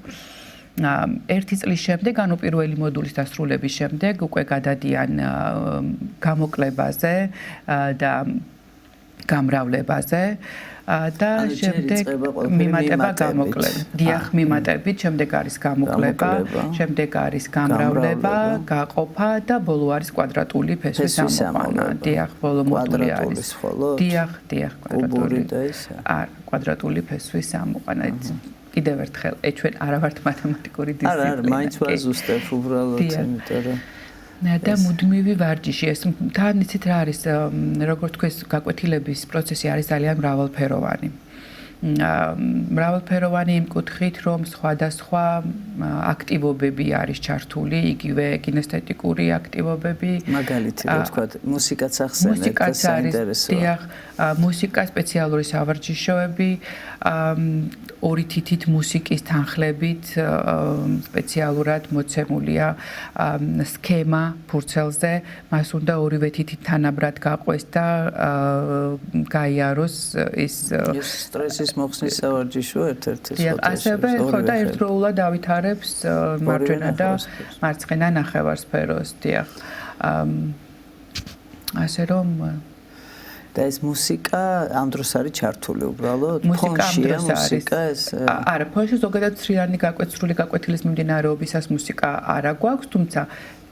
ერთი წლის შემდეგ, ანუ პირველი მოდულის დასრულების შემდეგ უკვე გადადიან გამოკლებაზე და გამრავლებაზე და შემდეგ მიმატება გამოკლება. დიახ, მიმატებით, შემდეგ არის გამოკლება, შემდეგ არის გამრავლება, გაყოფა და ბოლო არის კვადრატული ფესვის ამოყვანა. დიახ, ბოლო მოდული არის. დიახ, კვადრატული და ისე. კვადრატული ფესვის ამოყვანა. კიდევ ერთხელ, ჩვენ არა ვართ მათემატიკური დისციპლინა. არა, მაინც ვაზუსტებ უბრალოდ, იმიტომ რომ და მუდმივი ვარჯიში ეს თან იცით რა არის როგორც თქვენ გაკვეთილების პროცესი არის ძალიან მრავალფეროვანი. მრავალფეროვანი იმ კუთხით, რომ სხვადასხვა აქტივობები არის ჩართული, იგივე კინესთეტიკური აქტივობები. მაგალითი რა თქვათ, მუსიკაც ახსენეთ და საინტერესოა. დიახ, მუსიკა, სპეციალური სავარჯიშოები, ორი თითით მუსიკის თანხლებით სპეციალურად მოცემულია სქემა ფურცელზე, მას უნდა ორივე თითით თანაბრად გაყვეს და გაიაროს ის სტრესის მოხსნის სავარჯიშო ერთ-ერთი ასევე ხო და ერთდროულად ავითარებს მარჯვენა და მარცხენა ნახევარსფეროს, დიახ. ასე რომ და ეს მუსიკა ამ დროს არის ჩართული უბრალოდ ფონშია მუსიკა ეს არა ფონში ზოგადად სრიანი გაკვეთილი გაკვეთილის მიმდინარეობისას მუსიკა არა გვაქვს, თუმცა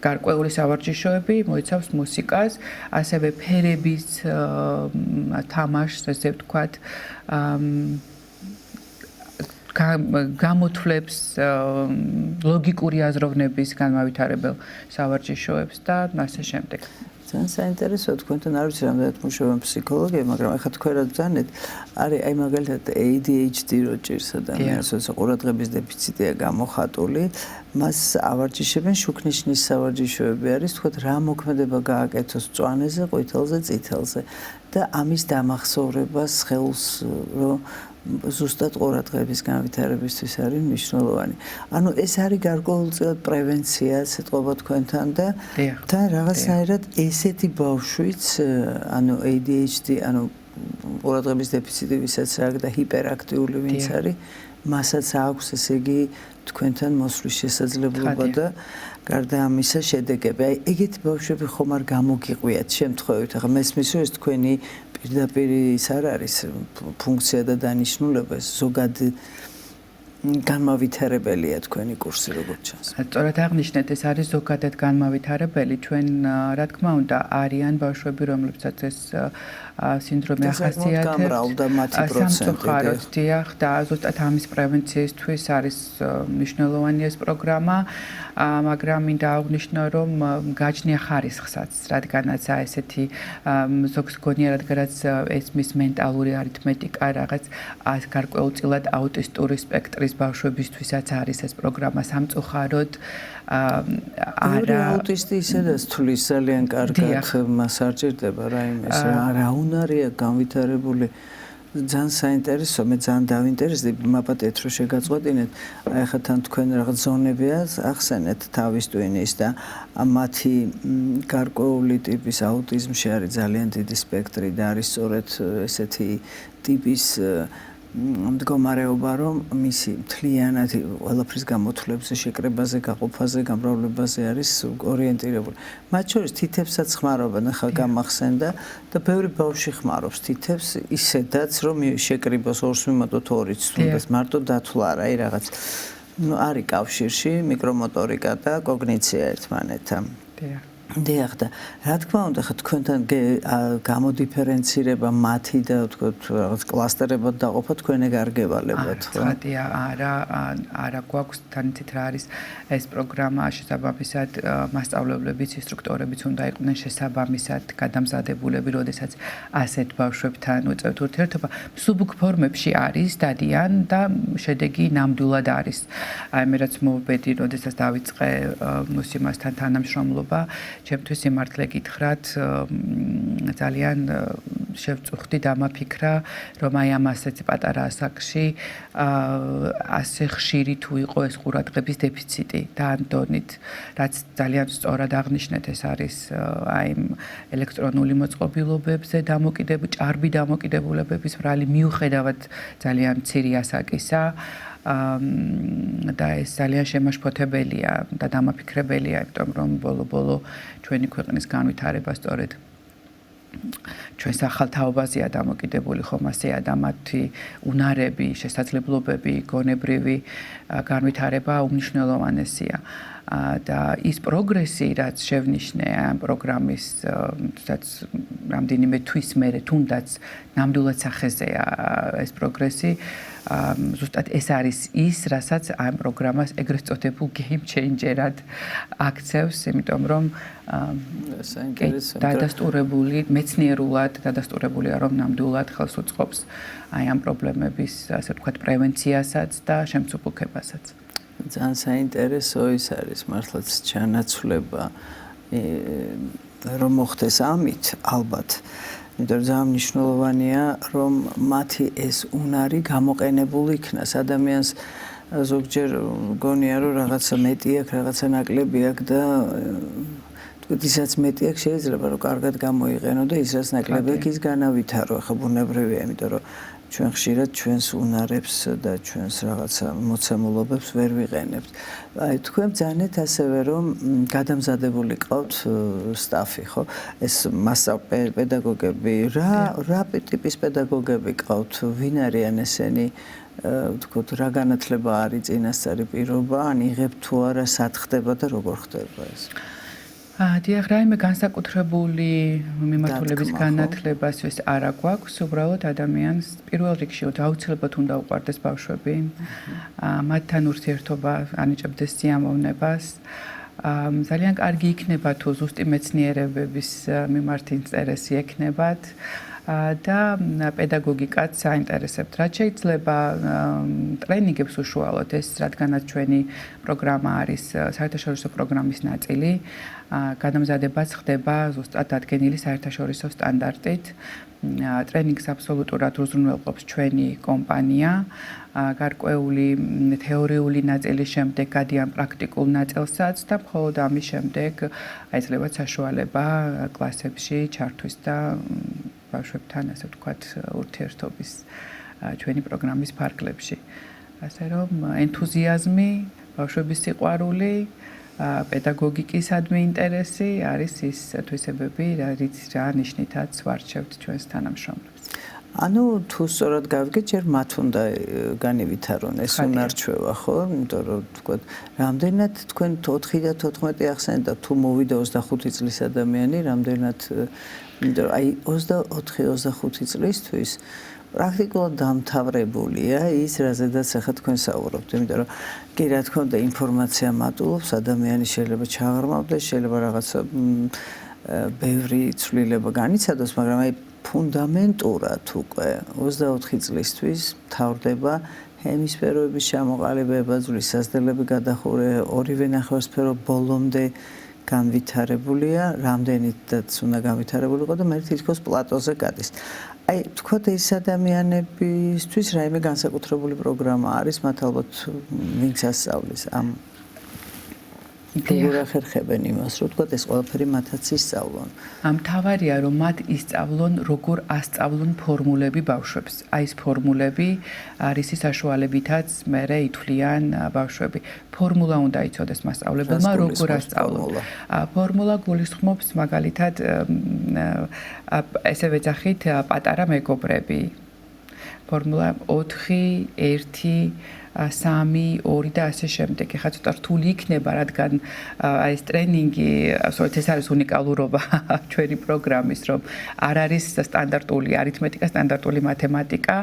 გარკვეული სავარჯიშოები მოიცავს მუსიკას, ასევე ფერების თამაშს, ესე ვთქვათ, გამოთვლებს ლოგიკური აზროვნების განმავითარებელ სავარჯიშოებს და ასე შემდეგ. ძალიან საინტერესოა, თქვენთან არ ვიცი რამდენად მუშაობენ ფსიქოლოგები, მაგრამ ახლა თქვენ რა ბრძანეთ, არის აი მაგალითად ADHD რო ჭირს ადამიანს, როცა ყურადღების დეფიციტია გამოხატული, მას ავარჯიშებენ შუქნიშნის სავარჯიშოები არის, თქვათ რა მოქმედება გააკეთოს მწვანეზე, ყვითელზე, წითელზე და ამის დამახსოვრებას ხელს რო ზუსტად ყურადღების განვითარებისთვის არის მნიშვნელოვანი. ანუ ეს არის გარკვეულწილად პრევენცია, ასე თქვა თქვენთან და თან რაღაცნაირად ესეთი ბავშვიც, ანუ ADHD, ანუ ყურადღების დეფიციტი ვისაც აქვს და ჰიპერაქტიული ვინც არის, მასაც აქვს ესე იგი თქვენთან მოსვლის შესაძლებლობა და გარდა ამისა შედეგები. აი ეგეთი ბავშვები ხომ არ გამოგიყვიათ შემთხვევით. ახლა მესმის რომ ეს თქვენი პირდაპირ ის არ არის ფუნქცია და დანიშნულება, ზოგად განმავითარებელია თქვენი კურსი როგორც ჩანს. სწორად აღნიშნეთ, ეს არის ზოგადად განმავითარებელი. ჩვენ რა თქმა უნდა არიან ბავშვები, რომლებსაც ეს სინდრომი ახასიათებს. სამწუხაროდ, დიახ, და ზუსტად ამის პრევენციისთვის არის მნიშვნელოვანი ეს პროგრამა, მაგრამ მინდა აღვნიშნო, რომ გაჩნია ხარისხსაც, რადგანაც ესეთი ზოგს გონია, რადგანაც ესმის მენტალური არითმეტიკა რაღაც გარკვეულწილად აუტისტური სპექტრის არის ბავშვებისთვისაც არის ეს პროგრამა სამწუხაროდ არა აუტისტი ისედაც თulis ძალიან კარგად მას არ ჭირდება რაიმე რა უნარია განვითარებული ძალიან საინტერესო მე ძალიან დავინტერესდი მაპატეთ რომ შეგაწყვეტინეთ აი ხა თან თქვენ რაღაც ზონებია ახსენეთ თავის ტვინის და მათი გარკვეული ტიპის აუტიზმში არის ძალიან დიდი სპექტრი და არის სწორედ ესეთი ტიპის მდგომარეობა რომ მისი მთლიანად ყველაფრის გამოთვლებზე, შეკრებაზე, გაყოფაზე, გამრავლებაზე არის ორიენტირებული. მათ შორის თითებსაც ხმარობენ, ახლა გამახსენდა და ბევრი ბავშვი ხმარობს თითებს ისედაც რომ შეკრიბოს ორს მიმატოთ ორიც, თუნდაც მარტო დათვლა არა, აი რაღაც არის კავშირში მიკრომოტორიკა და კოგნიცია ერთმანეთთან. დიახ და რა თქმა უნდა ხა თქვენთან გამოდიფერენცირება მათი და თქო რაღაც კლასტერებად დაყოფა თქვენ ეგ არ გევალებათ ხო? ხათია არა გვაქვს თანით რა არის ეს პროგრამა შესაბამისად მასწავლებლებიც ინსტრუქტორებიც უნდა იყვნენ შესაბამისად გადამზადებულები, როდესაც ასეთ ბავშვებთან უწევთ ურთიერთობა. მსუბუქ ფორმებში არის დადიან და შედეგი ნამდვილად არის. აი მე რაც მოვბედი, როდესაც დავიწყე მუსიმასთან თანამშრომლობა ჩემთვის სიმართლე გითხრათ ძალიან შევწუხდი და მაფიქრა რომ აი ამ ასეთი პატარა ასაკში ასე ხშირი თუ იყო ეს ყურადღების დეფიციტი და ამ დონით რაც ძალიან სწორად აღნიშნეთ ეს არის აი ელექტრონული მოწყობილობებზე ჭარბი დამოკიდებულებების ბრალი მიუხედავად ძალიან მცირე ასაკისა და ეს ძალიან შემაშფოთებელია და დამაფიქრებელია, იმიტომ რომ ბოლო-ბოლო ჩვენი ქვეყნის განვითარება სწორედ ჩვენს ახალ თაობაზეა დამოკიდებული ხომ ასეა და მათი უნარები, შესაძლებლობები, გონებრივი განვითარება უმნიშვნელოვანესია. და ის პროგრესი, რაც შევნიშნე ამ პროგრამის რამდენიმე თვის მერე, თუნდაც ნამდვილად სახეზეა ეს პროგრესი, ზუსტად ეს არის ის, რასაც ამ პროგრამას ეგრეთ წოდებულ game changer-ად აქცევს, იმიტომ რომ დადასტურებული, მეცნიერულად დადასტურებულია, რომ ნამდვილად ხელს უწყობს აი ამ პრობლემების, ასე ვთქვათ, პრევენციასაც და შემცუპუქებასაც. ძალიან საინტერესო ის არის მართლაც ჩანაცვლება რომ მოხდეს ამით ალბათ იმიტომ რომ ძალიან მნიშვნელოვანია რომ მათი ეს უნარი გამოყენებული იქნას ადამიანს ზოგჯერ გონია რომ რაღაცა მეტი აქვს რაღაცა ნაკლები აქვს და თქო ისაც მეტი აქვს შეიძლება რომ კარგად გამოიყენო და ის რაც ნაკლები აქვს ის განავითარო ახლა ბუნებრივია იმიტომ რომ ჩვენ ხშირად ჩვენს უნარებს და ჩვენს რაღაცა მოცემულობებს ვერ ვიყენებთ. აი თქვენ ბრძანეთ ასევე რომ გადამზადებული ყავთ სტაფი, ხო? ეს პედაგოგები, რა ტიპის პედაგოგები ყავთ? ვინ არიან ესენი? თქო რა განათლება არის წინასწარი პირობა, ან იღებთ თუ არა, სად ხდება და როგორ ხდება ეს? დიახ, რაიმე განსაკუთრებული მიმართულების განათლებას ეს არა გვაქვს, უბრალოდ ადამიანს პირველ რიგში აუცილებლად უნდა უყვარდეს ბავშვები, მათთან ურთიერთობა ანიჭებდეს სიამოვნებას. ძალიან კარგი იქნება თუ ზუსტი მეცნიერებების მიმართ ინტერესი ექნებათ და პედაგოგიკაც საინტერესებთ. რაც შეიძლება ტრენინგებს უშუალოდ ეს, რადგანაც ჩვენი პროგრამა არის საერთაშორისო პროგრამის ნაწილი, გადამზადებაც ხდება ზუსტად დადგენილი საერთაშორისო სტანდარტით. ტრენინგს აბსოლუტურად უზრუნველყოფს ჩვენი კომპანია. გარკვეული თეორიული ნაწილის შემდეგ გადიან პრაქტიკულ ნაწილსაც და მხოლოდ ამის შემდეგ აიძლებათ საშუალება კლასებში ჩართვის და ბავშვებთან, ასე ვთქვათ, ურთიერთობის ჩვენი პროგრამის ფარგლებში. ასე რომ ენთუზიაზმი, ბავშვების სიყვარული, პედაგოგიკისადმი ინტერესი არის ის თვისებები, რა ნიშნითაც ვარჩევთ ჩვენს თანამშრომლებს. ანუ თუ სწორად გავიგეთ, ჯერ მათ უნდა განივითარონ ეს უნარჩვევა, ხო? იმიტომ რომ ვთქვათ, რამდენად თქვენ 4 და 14 ახსენეთ და თუ მოვიდა 25 წლის ადამიანი, რამდენად იმიტომ რომ აი 24-25 წლისთვის პრაქტიკულად დამთავრებულია ის, რაზედაც ახლა თქვენ საუბრობთ, იმიტომ რომ კი რა თქმა უნდა ინფორმაცია მატულობს, ადამიანი შეიძლება ჩაღრმავდეს, შეიძლება რაღაცა ბევრი ცვლილება განიცადოს, მაგრამ აი ფუნდამენტურად უკვე 24 წლისთვის მთავრდება ჰემისფეროების ჩამოყალიბება, ძვლის საზრდელები გადახურე, ორივე ნახევარსფერო ბოლომდე განვითარებულია, რამდენიც უნდა განვითარებულიყო და მე თითქოს პლატოზე გადის. აი, თქვათ ეს ადამიანებისთვის რაიმე განსაკუთრებული პროგრამა არის, მათ ალბათ ვინც ასწავლის ამ როგორ ახერხებენ იმას, რომ თქვათ ეს ყველაფერი მათაც ისწავლონ. მთავარია რომ მათ ისწავლონ როგორ ასწავლონ ფორმულები ბავშვებს. აი ეს ფორმულები არის ის საშუალებითაც მერე ითვლიან ბავშვები. ფორმულა უნდა იცოდეს მასწავლებელმა როგორ ასწავლონ. ფორმულა გულისხმობს მაგალითად ესე ვეძახით პატარა მეგობრები. ფორმულა 4 1 3, 2 და ასე შემდეგ. ეხლა ცოტა რთული იქნება, რადგან აი ეს ტრენინგი, სწორედ ეს არის უნიკალურობა ჩვენი პროგრამის, რომ არ არის სტანდარტული არითმეტიკა, სტანდარტული მათემატიკა,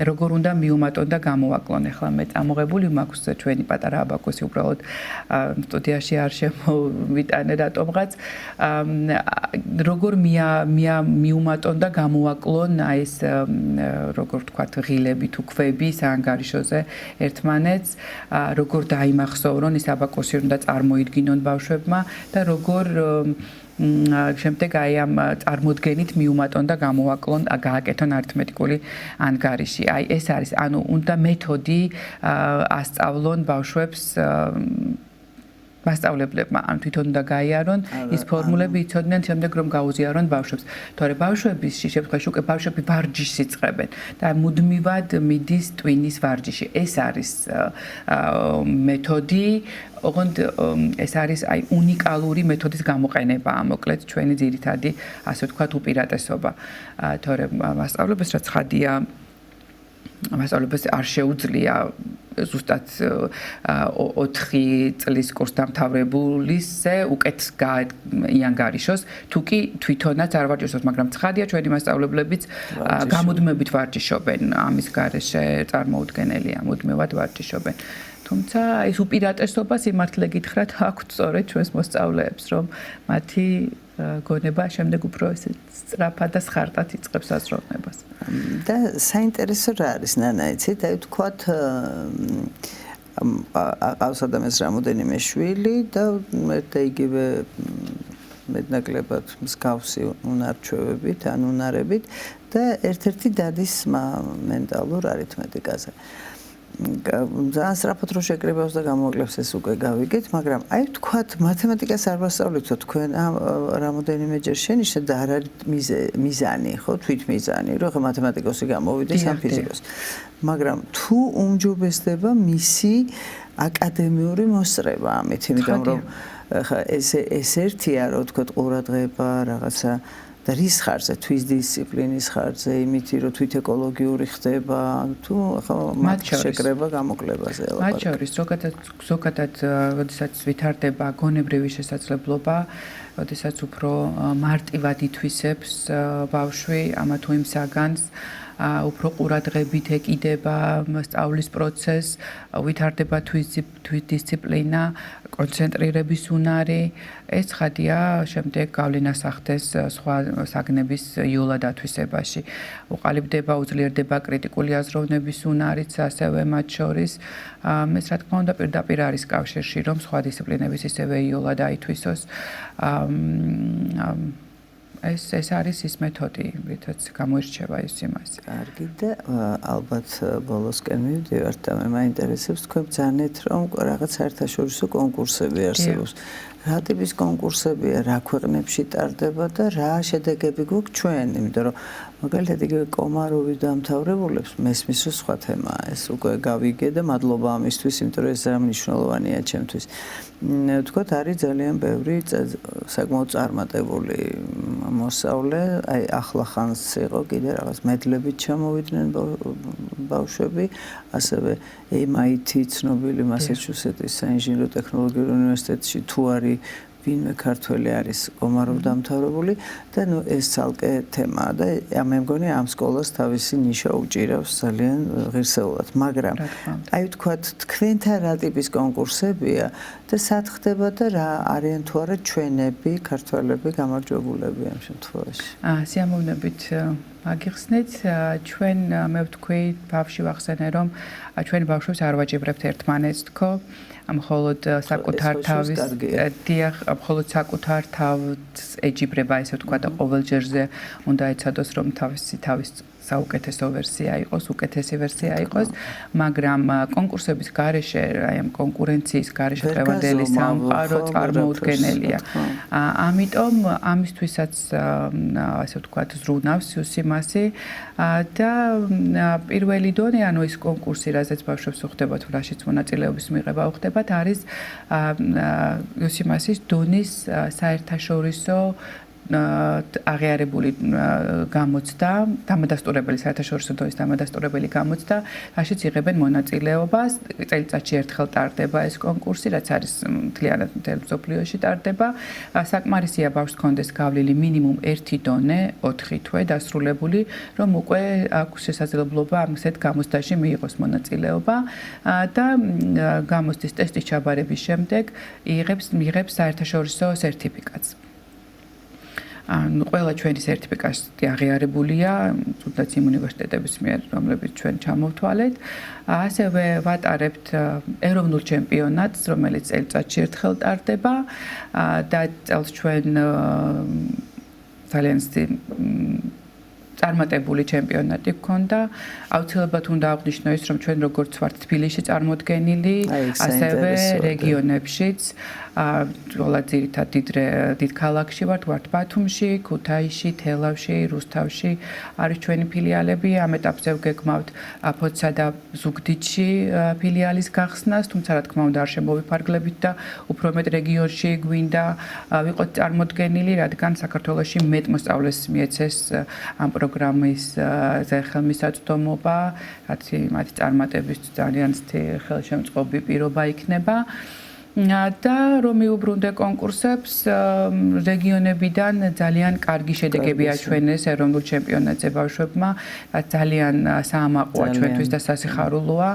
როგორ უნდა მიუმატონ და გამოვაკლონ. ეხლა მე წამოღებული მაქვს ჩვენი პატარა აბაკოსი, უბრალოდ სტუდიაში არ შემოვიტანე რატომღაც, როგორ მიუმატონ და გამოვაკლონ აი ეს როგორ თქვათ ღილები თუ ქვები საანგარიშოზე ერთმანეთს, როგორ დაიმახსოვრონ ის აბაკოსი უნდა წარმოიდგინონ ბავშვებმა და როგორ შემდეგ აი ამ წარმოდგენით მიუმატონ და გამოვაკლონ, გააკეთონ არითმეტიკული ანგარიში. აი ეს არის, ანუ უნდა მეთოდი ასწავლონ ბავშვებს მასწავლებლებმა, ან თვითონ უნდა გაიარონ ის ფორმულები იცოდნენ, შემდეგ რომ გაუზიარონ ბავშვებს. თორე ბავშვების შემთხვევაში უკვე ბავშვები ვარჯიშს იწყებენ და მუდმივად მიდის ტვინის ვარჯიში. ეს არის მეთოდი, ოღონდ ეს არის აი უნიკალური მეთოდის გამოყენება, მოკლედ ჩვენი ძირითადი, ასე ვთქვათ, უპირატესობა. თორე მასწავლებლებს რაც ხადია, მასწავლებლებს არ შეუძლია ზუსტად 4 წლის კურს დამთავრებულისზე უკეთ იანგარიშოს, თუ კი თვითონაც არ ვარჯიშობს, მაგრამ ცხადია ჩვენი მასწავლებლებიც გამუდმებით ვარჯიშობენ, ამის გარეშე წარმოუდგენელია, მუდმივად ვარჯიშობენ. თუმცა ეს უპირატესობა სიმართლე გითხრათ აქვთ სწორედ ჩვენს მოსწავლეებს, რომ მათი გონება შემდეგ უფრო ესე სწრაფად და სხარტად იწყებს აზროვნებას. და საინტერესო რა არის, ნანა, იცით, აი თქვათ ყავს ადამიანს რამოდენიმე შვილი და და იგივე მეტნაკლებად მსგავსი უნარჩვევებით, ან უნარებით და ერთ-ერთი დადის მენტალურ არითმეტიკაზე. ძალიან სწრაფად რო შეკრიბავს და გამოკლებს ეს უკვე გავიგეთ, მაგრამ აი თქვათ მათემატიკას არ ვასწავლეთო თქვენ რამოდენიმეჯერ შენიშნეთ და არ არის მიზანი, ხო, თვითმიზანი, რომ ხა მათემატიკოსი გამოვიდეს ან ფიზიკოსი. მაგრამ თუ უმჯობესდება მისი აკადემიური მოსწრება ამით, იმიტომ რომ ხა ეს ერთია, რო თქვათ ყურადღება რაღაცა და რის ხარჯზე, თვის დისციპლინის ხარჯზე, იმითი რომ თვით ეკოლოგიური ხდება, თუ ხო მათ შეკრება გამოკლებაზე ალბათ. მათ შორის ზოგადად, როდესაც ვითარდება გონებრივი შესაძლებლობა, როდესაც უფრო მარტივად ითვისებს ბავშვი ამა თუ იმ საგანს, უფრო ყურადღებით ეკიდება სწავლის პროცესს, ვითარდება თვის დისციპლინა, კონცენტრირების უნარი, ეს ხადია შემდეგ გავლენას ახდენს სხვა საგნების იოლად ათვისებაში. უყალიბდება, უძლიერდება კრიტიკული აზროვნების უნარიც, ასევე მათ შორის. ეს რა თქმა უნდა პირდაპირ არის კავშირში, რომ სხვა დისციპლინების ისევე იოლად აითვისოს. ეს არის ის მეთოდი, რითაც გამოირჩევა ეს იმას. კარგი და ალბათ ბოლოსკენ მივდივართ და მე მაინტერესებს თქვენ ბრძანეთ, რომ რაღაც საერთაშორისო კონკურსები არსებობს. რა ტიპის კონკურსებია, რა ქვეყნებში ტარდება და რა შედეგები გვაქვს ჩვენ, იმიტომ რომ მაგალითად იგივე კომაროვის დამთავრებულებს მესმის რომ სხვა თემაა, ეს უკვე გავიგე და მადლობა ამისთვის, იმიტომ რომ ეს ძალიან მნიშვნელოვანია ჩემთვის. ვთქვათ, არის ძალიან ბევრი საკმაოდ წარმატებული მოსწავლე, აი ახლა ხანს იყო კიდე რაღაც მედლებით ჩამოვიდნენ ბავშვები, ასევე MIT ცნობილი მასაჩუსეტის საინჟინრო ტექნოლოგიურ უნივერსიტეტში თუ არის ვინმე ქართველი არის კომაროვ დამთავრებული და ნუ ეს ცალკე თემაა და მე მგონი ამ სკოლას თავისი ნიშა უჭირავს ძალიან ღირსეულად, მაგრამ აი ვთქვათ, თქვენთან რა ტიპის კონკურსებია და სად ხდება და რა არიან თუ არა ჩვენები, ქართველები გამარჯვებულები ამ შემთხვევაში? სიამოვნებით მაგიხსნით ჩვენ მე ვთქვი ბავშვი ვახსენე რომ ჩვენ ბავშვებს არ ვაჯიბრებთ ერთმანეთს თქო მხოლოდ საკუთარ თავის დიახ მხოლოდ საკუთარ თავს ეჯიბრება ესე ვთქვა და ყოველ ჯერზე უნდა ეცადოს რომ თავის საუკეთესო ვერსია იყოს, უკეთესი ვერსია იყოს, მაგრამ კონკურსების გარეშე, აი ამ კონკურენციის გარეშე დღევანდელი სამყარო წარმოუდგენელია. ამიტომ ამისთვისაც ასე ვთქვათ ზრუნავს სიუსიმასი და პირველი დონე, ანუ ის კონკურსი, რაზეც ბავშვებს უხდებათ, რაშიც მონაწილეობის მიღება უხდებათ, არის სიუსიმასის დონის საერთაშორისო აღიარებული გამოცდა, დამადასტურებელი საერთაშორისო დონის დამადასტურებელი გამოცდა, რაშიც იღებენ მონაწილეობას, წელიწადში ერთხელ ტარდება ეს კონკურსი, რაც არის მთლიანად მთელ მსოფლიოში ტარდება. საკმარისია ბავშვს ჰქონდეს გავლილი მინიმუმ 1 დონე 4 თვე დასრულებული, რომ უკვე აქვს შესაძლებლობა ამისეთ გამოცდაში მიიღოს მონაწილეობა და გამოცდის ტესტის ჩაბარების შემდეგ მიიღებს საერთაშორისო სერტიფიკატს. ყველა ჩვენი სერტიფიკატი აღიარებულია თუნდაც იმ უნივერსიტეტების მიერ, რომლებიც ჩვენ ჩამოვთვალეთ. ასევე ვატარებთ ეროვნულ ჩემპიონატს, რომელიც წელიწადში ერთხელ ტარდება და წელს ჩვენ ძალიან წარმატებული ჩემპიონატი გქონდა. აუცილებლად უნდა აღვნიშნო ის, რომ ჩვენ როგორც ვართ თბილისში წარმოდგენილი, ასევე რეგიონებშიც, ყველა ძირითად დიდ ქალაქში ვართ ბათუმში, ქუთაისში, თელავში, რუსთავში არის ჩვენი ფილიალები. ამ ეტაპზე ვგეგმავთ ფოთსა და ზუგდიდში ფილიალის გახსნას, თუმცა რა თქმა უნდა არ შემოვიფარგლებით და უფრო მეტ რეგიონში გვინდა ვიყოთ წარმოდგენილი, რადგან საქართველოში მეტ მოსწავლეს მიეცეს ამ პროგრამის ხელმისაწვდომობა, რაც მათი წარმატების ძალიან ხელშემწყობი პირობა იქნება. და რომ მიუბრუნდე კონკურსებს, რეგიონებიდან ძალიან კარგი შედეგები აჩვენეს ეროვნულ ჩემპიონატზე ბავშვებმა, რაც ძალიან საამაყოა ჩვენთვის და სასიხარულოა.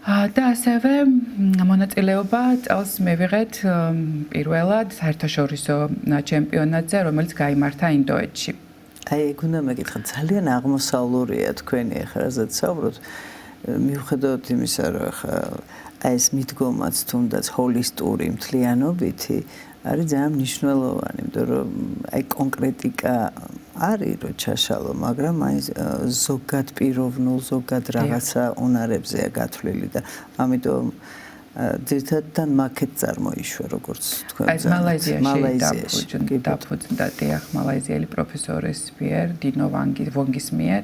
და ასევე მონაწილეობა წელს მივიღეთ პირველად საერთაშორისო ჩემპიონატზე, რომელიც გაიმართა ინდოეთში. აი, ეგ უნდა მეკითხა, ძალიან აღმოსავლურია თქვენი ახლა რაზეც საუბრობთ, მიუხედავად იმისა, რომ ახლა აი ეს მიდგომაც თუნდაც ჰოლისტური მთლიანობითი არის ძალიან მნიშვნელოვანი, იმიტომ რომ აი კონკრეტიკა არის რომ ჩაშალო, მაგრამ აი ზოგად პიროვნულ, ზოგად რაღაცა უნარებზეა გათვლილი და ამიტომ ძირითადად მაკეთ წარმოიშვა, როგორც თქვენ მალაიზიაში დაფუძნდა დიახ მალაიზიელი პროფესორის მიერ, დინო ვონგის მიერ.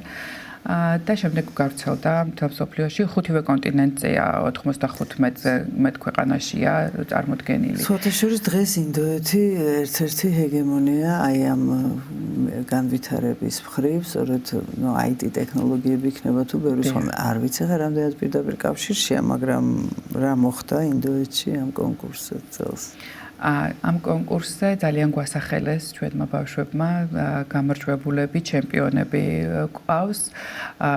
და შემდეგ გავრცელდა მთელ მსოფლიოში, 5-ვე კონტინენტზეა, 95 ქვეყანაშია წარმოდგენილი. სხვათა შორის დღეს ინდოეთი ერთ-ერთი ჰეგემონია აი ამ განვითარების მხრივ, სწორედ IT ტექნოლოგიები იქნება თუ ბევრი სხვა. არ ვიცი ხა რამდენად პირდაპირ კავშირშია, მაგრამ რა მოხდა ინდოეთში ამ კონკურსზე წელს? ამ კონკურსზე ძალიან გვასახელეს ჩვენმა ბავშვებმა, გამარჯვებულები, ჩემპიონები ყავს.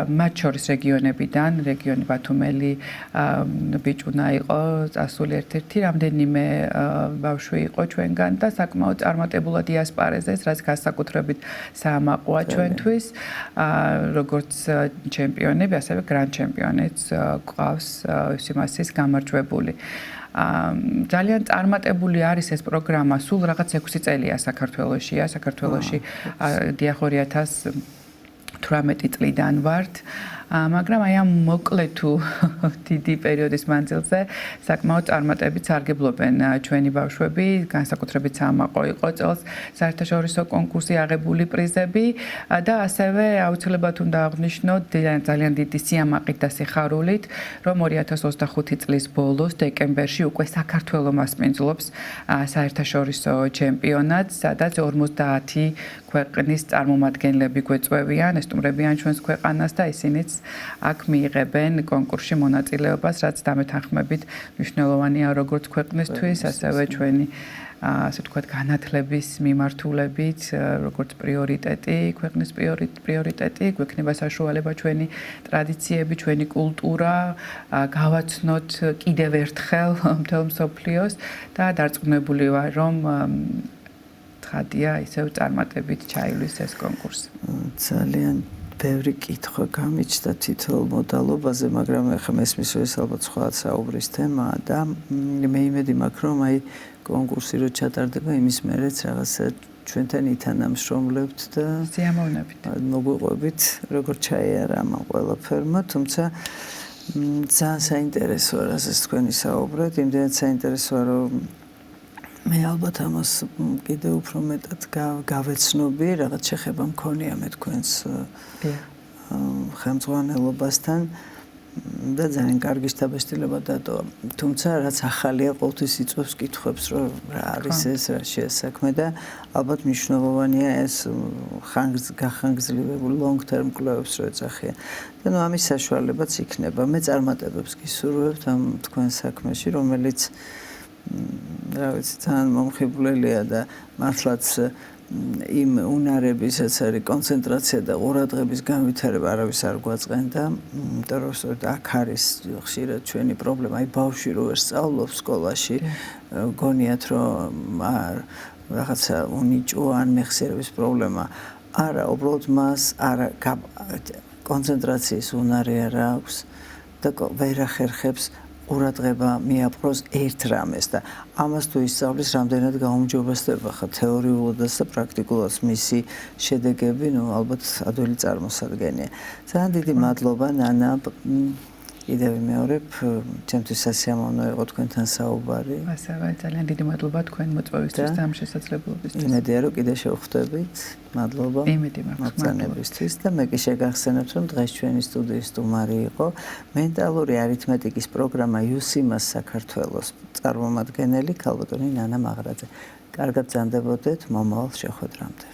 მათ შორის რეგიონებიდან, რეგიონი ბათუმელი, ბიჭუნა იყო, წასული ერთ-ერთი, რამდენიმე ბავშვი იყო ჩვენგან და საკმაოდ წარმატებულად იასპარეზეს, რაც განსაკუთრებით საამაყოა ჩვენთვის. როგორც ჩემპიონები, ასევე გრანდ ჩემპიონიც ყავს სიუსიმასის გამარჯვებული. ძალიან წარმატებული არის ეს პროგრამა, სულ რაღაც 6 წელია საქართველოშია, საქართველოში დიახ 2018 წლიდან ვართ. მაგრამ აი ამ მოკლე თუ დიდი პერიოდის მანძილზე საკმაოდ წარმატებით სარგებლობენ ჩვენი ბავშვები, განსაკუთრებით საამაყო იყო წელს საერთაშორისო კონკურსი აღებული პრიზები და ასევე აუცილებლად უნდა აღვნიშნოთ ძალიან დიდი სიამაყით და სიხარულით, რომ 2025 წლის ბოლოს დეკემბერში უკვე საქართველო მასპინძლობს საერთაშორისო ჩემპიონატს, სადაც 50 ქვეყნის წარმომადგენლები გვეწვევიან, ესტუმრებიან ჩვენს ქვეყანას და ისინიც აქ მიიღებენ კონკურსში მონაწილეობას, რაც დამეთანხმებით მნიშვნელოვანია როგორც ქვეყნისთვის, ასევე ჩვენი ასე ვთქვათ განათლების მიმართულებით, როგორც პრიორიტეტი, ქვეყნის პრიორიტეტი, გვექნება საშუალება ჩვენი ტრადიციები, ჩვენი კულტურა გავაცნოთ კიდევ ერთხელ მთელ მსოფლიოს და დარწმუნებული ვარ, რომ ცხადია, ისევ წარმატებით ჩაივლის ეს კონკურსი. ძალიან ბევრი კითხვა გამიჩნდა თითოეულ მოდალობაზე, მაგრამ ახლა მესმის რომ ეს ალბათ სხვა საუბრის თემაა და მე იმედი მაქვს რომ აი კონკურსი რო ჩატარდება იმის მერეც რაღაცა ჩვენთან ითანამშრომლებთ და სიამოვნებით. მოგვიყვებით როგორ ჩაიარა ამ ყველაფერმა, თუმცა ძალიან საინტერესოა რასაც თქვენი საუბრად, იმდენად საინტერესოა რომ მე ალბათ ამას კიდევ უფრო მეტად გავეცნობი, რაღაც შეხება მქონია მე თქვენს ხელმძღვანელობასთან და ძალიან კარგი შთაბეჭდილება დატოვა. თუმცა რაც ახალია ყოველთვის იწვევს კითხვებს, რომ რა არის ეს, რა შეასაქმე და ალბათ მნიშვნელოვანია ეს გახანგრძლივებული long term კვლევებს რო ეძახიან. და ნუ ამის საშუალებაც იქნება. მე წარმატებებს გისურვებთ ამ თქვენ საქმეში, რომელიც რა ვიცი, ძალიან მომხიბვლელია და მართლაც იმ უნარებისაც არის კონცენტრაცია და ყურადღების განვითარება არავის არ გვაწყენდა, იმიტომ რომ სწორედ აქ არის ხშირად ჩვენი პრობლემა, აი ბავშვი რო ვერ სწავლობს სკოლაში, გონიათ რომ რაღაცა უნიჭო ან მეხსიერების პრობლემა, არა, უბრალოდ მას არა კონცენტრაციის უნარი არ აქვს და ვერ ახერხებს ყურადღება მიაპყროს ერთ რამეს და ამას თუ ისწავლის რამდენად გაუმჯობესდება ხა თეორიულადაც და პრაქტიკულად მისი შედეგები, ნუ ალბათ ადვილი წარმოსადგენია. ძალიან დიდი მადლობა ნანა. კიდევ ვიმეორებ, ჩემთვის სასიამოვნო იყო თქვენთან საუბარი. ასევე ძალიან დიდი მადლობა თქვენ მოწვევისთვის და ამ შესაძლებლობისთვის. იმედია რომ კიდე შევხვდებით. მადლობა. იმედი მაქვს მოგწონებისთვის და მე კი შეგახსენებთ რომ დღეს ჩვენი სტუდიის სტუმარი იყო მენტალური არითმეტიკის პროგრამა UCIMAS საქართველოს წარმომადგენელი ქალბატონი ნანა მაღრაძე. კარგად ბრძანდებოდეთ მომავალ შეხვედრამდე.